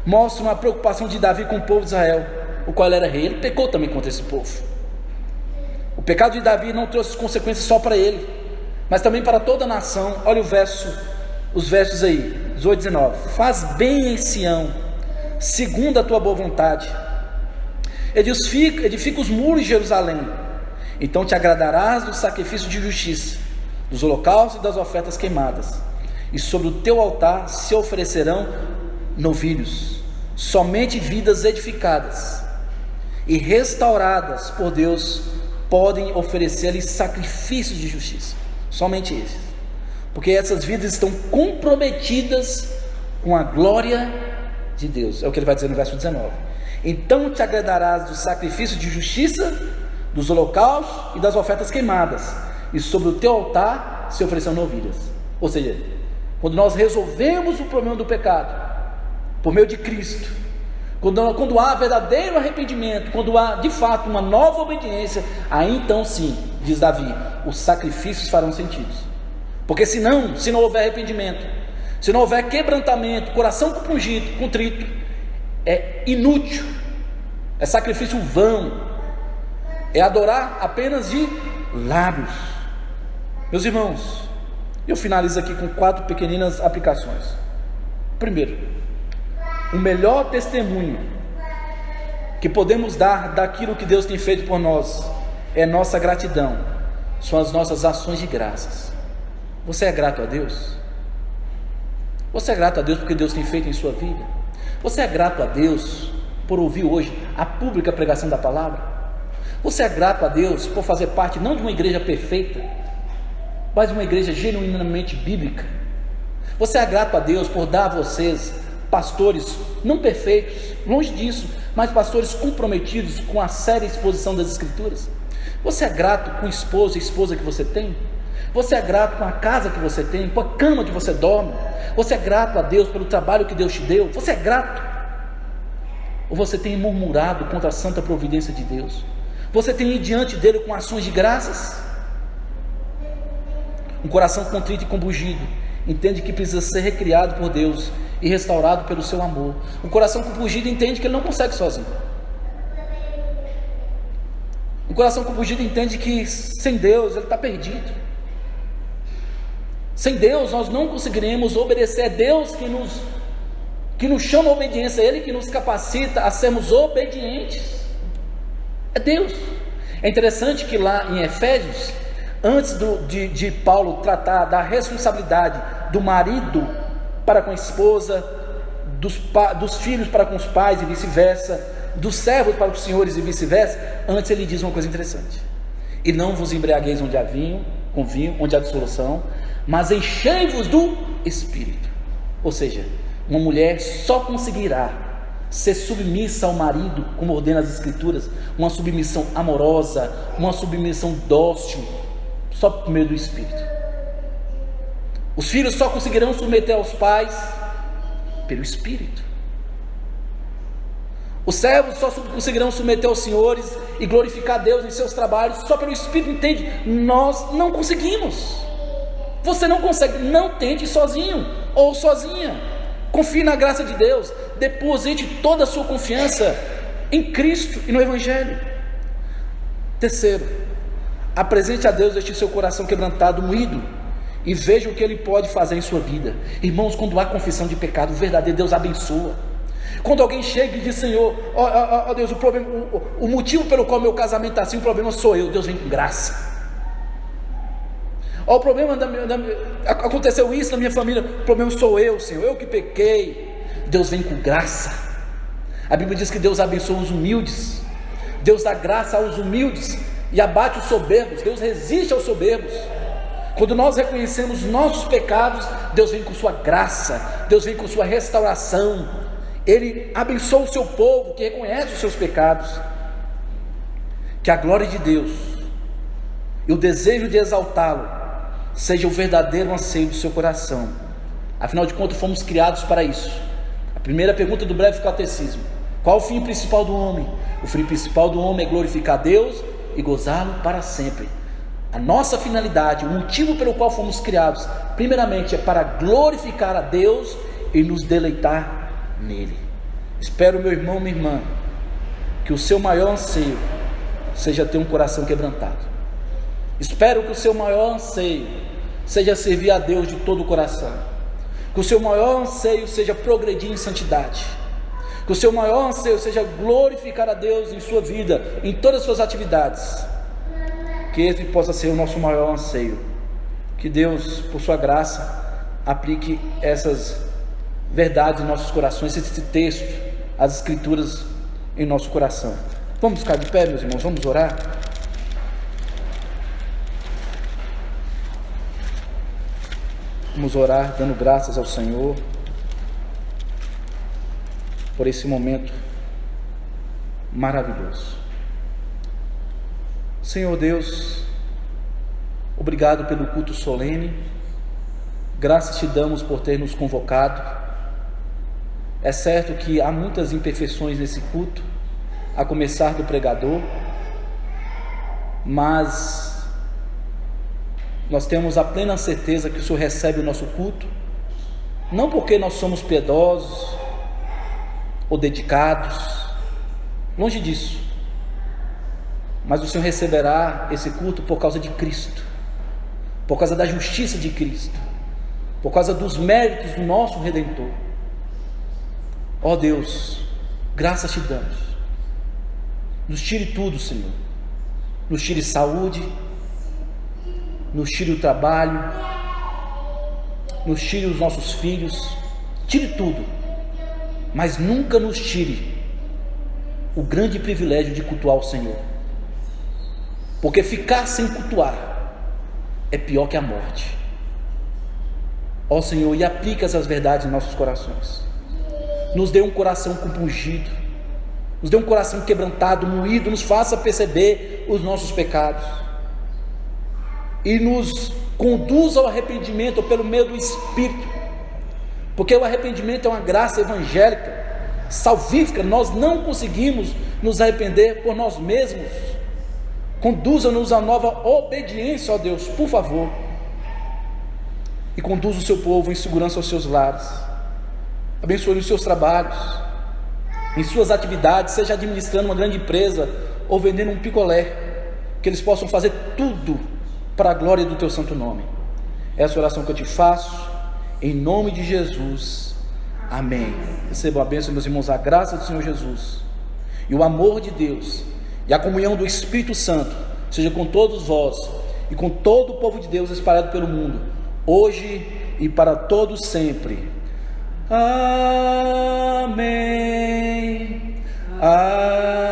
mostram a preocupação de Davi com o povo de Israel, o qual era rei. Ele pecou também contra esse povo. O pecado de Davi não trouxe consequências só para ele, mas também para toda a nação. Olha os versos aí, 18 e 19: faz bem em Sião, segundo a tua boa vontade, edifica os muros de Jerusalém, então te agradarás do sacrifício de justiça, dos holocaustos e das ofertas queimadas, e sobre o teu altar se oferecerão novilhos. Somente vidas edificadas e restauradas por Deus podem oferecer-lhe sacrifícios de justiça. Somente esses, porque essas vidas estão comprometidas com a glória de Deus. É o que ele vai dizer no verso 19: então te agradarás do sacrifício de justiça, dos holocaustos e das ofertas queimadas, e sobre o teu altar se oferecerão novilhas. Ou seja, quando nós resolvemos o problema do pecado por meio de Cristo, quando há verdadeiro arrependimento, quando há de fato uma nova obediência, aí então sim, diz Davi, os sacrifícios farão sentido. Porque se não houver arrependimento, se não houver quebrantamento, coração compungido, contrito, é inútil, é sacrifício vão, é adorar apenas de lábios. Meus irmãos, eu finalizo aqui com 4 pequeninas aplicações. Primeiro, o melhor testemunho que podemos dar daquilo que Deus tem feito por nós é nossa gratidão, são as nossas ações de graças. Você é grato a Deus? Você é grato a Deus porque Deus tem feito em sua vida? Você é grato a Deus por ouvir hoje a pública pregação da palavra? Você é grato a Deus por fazer parte não de uma igreja perfeita, mas de uma igreja genuinamente bíblica? Você é grato a Deus por dar a vocês pastores não perfeitos, longe disso, mas pastores comprometidos com a séria exposição das Escrituras? Você é grato com o esposo e esposa que você tem? Você é grato com a casa que você tem, com a cama que você dorme? Você é grato a Deus pelo trabalho que Deus te deu? Você é grato? Ou você tem murmurado contra a santa providência de Deus? Você tem ido diante dele com ações de graças? Um coração contrito e compungido entende que precisa ser recriado por Deus e restaurado pelo seu amor. Um coração compungido entende que ele não consegue sozinho. Um coração compungido entende que sem Deus ele está perdido. Sem Deus nós não conseguiremos obedecer. É Deus que nos chama a obediência, é Ele que nos capacita a sermos obedientes. É Deus. É interessante que lá em Efésios, antes de Paulo tratar da responsabilidade do marido para com a esposa, dos filhos para com os pais e vice-versa, dos servos para os senhores e vice-versa, antes ele diz uma coisa interessante: e não vos embriagueis onde há vinho, com vinho, onde há dissolução, mas enchei-vos do Espírito. Ou seja, uma mulher só conseguirá ser submissa ao marido, como ordena as Escrituras, uma submissão amorosa, uma submissão dócil, só por meio do Espírito. Os filhos só conseguirão submeter aos pais pelo Espírito. Os servos só conseguirão submeter aos senhores e glorificar Deus em seus trabalhos só pelo Espírito. Entende? Nós não conseguimos. Você não consegue. Não tente sozinho ou sozinha. Confie na graça de Deus. Deposite toda a sua confiança em Cristo e no Evangelho. Terceiro, apresente a Deus este seu coração quebrantado, moído, e veja o que Ele pode fazer em sua vida. Irmãos, quando há confissão de pecado, o verdadeiro Deus abençoa. Quando alguém chega e diz: Senhor, ó Deus, o motivo pelo qual meu casamento está assim, o problema sou eu. Deus vem com graça. Ó, o problema aconteceu isso na minha família, o problema sou eu, Senhor, eu que pequei. Deus vem com graça. A Bíblia diz que Deus abençoa os humildes, Deus dá graça aos humildes e abate os soberbos. Deus resiste aos soberbos. Quando nós reconhecemos nossos pecados, Deus vem com sua graça, Deus vem com sua restauração. Ele abençoa o seu povo que reconhece os seus pecados. Que a glória de Deus e o desejo de exaltá-lo seja o verdadeiro anseio do seu coração. Afinal de contas, fomos criados para isso. A primeira pergunta do breve catecismo: qual o fim principal do homem? O fim principal do homem é glorificar Deus e gozá-lo para sempre. A nossa finalidade, o motivo pelo qual fomos criados, primeiramente é para glorificar a Deus e nos deleitar nele. Espero, meu irmão, minha irmã, que o seu maior anseio seja ter um coração quebrantado. Espero que o seu maior anseio seja servir a Deus de todo o coração. Que o seu maior anseio seja progredir em santidade. Que o seu maior anseio seja glorificar a Deus em sua vida, em todas as suas atividades. Que esse possa ser o nosso maior anseio. Que Deus, por sua graça, aplique essas verdades em nossos corações, esse texto, as Escrituras em nosso coração. Vamos ficar de pé, meus irmãos, vamos orar. Vamos orar dando graças ao Senhor por esse momento maravilhoso. Senhor Deus, obrigado pelo culto solene. Graças te damos por ter nos convocado. É certo que há muitas imperfeições nesse culto, a começar do pregador, mas nós temos a plena certeza que o Senhor recebe o nosso culto, não porque nós somos piedosos ou dedicados, longe disso, mas o Senhor receberá esse culto por causa de Cristo, por causa da justiça de Cristo, por causa dos méritos do nosso Redentor. Ó Deus, graças te damos. Nos tire tudo, Senhor. Nos tire saúde, nos tire o trabalho, nos tire os nossos filhos, tire tudo, mas nunca nos tire o grande privilégio de cultuar o Senhor, porque ficar sem cultuar é pior que a morte. Ó Senhor, e aplica essas verdades em nossos corações. Nos dê um coração compungido, nos dê um coração quebrantado, moído, nos faça perceber os nossos pecados e nos conduza ao arrependimento pelo meio do Espírito, porque o arrependimento é uma graça evangélica, salvífica. Nós não conseguimos nos arrepender por nós mesmos. Conduza-nos a nova obediência, ó Deus, por favor, e conduza o seu povo em segurança aos seus lares. Abençoe os seus trabalhos, em suas atividades, seja administrando uma grande empresa ou vendendo um picolé, que eles possam fazer tudo para a glória do teu santo nome. Essa é a oração que eu te faço, em nome de Jesus, amém. Recebam a bênção, meus irmãos, a graça do Senhor Jesus, e o amor de Deus, e a comunhão do Espírito Santo, seja com todos vós, e com todo o povo de Deus espalhado pelo mundo, hoje e para todos sempre. Amém. Amém.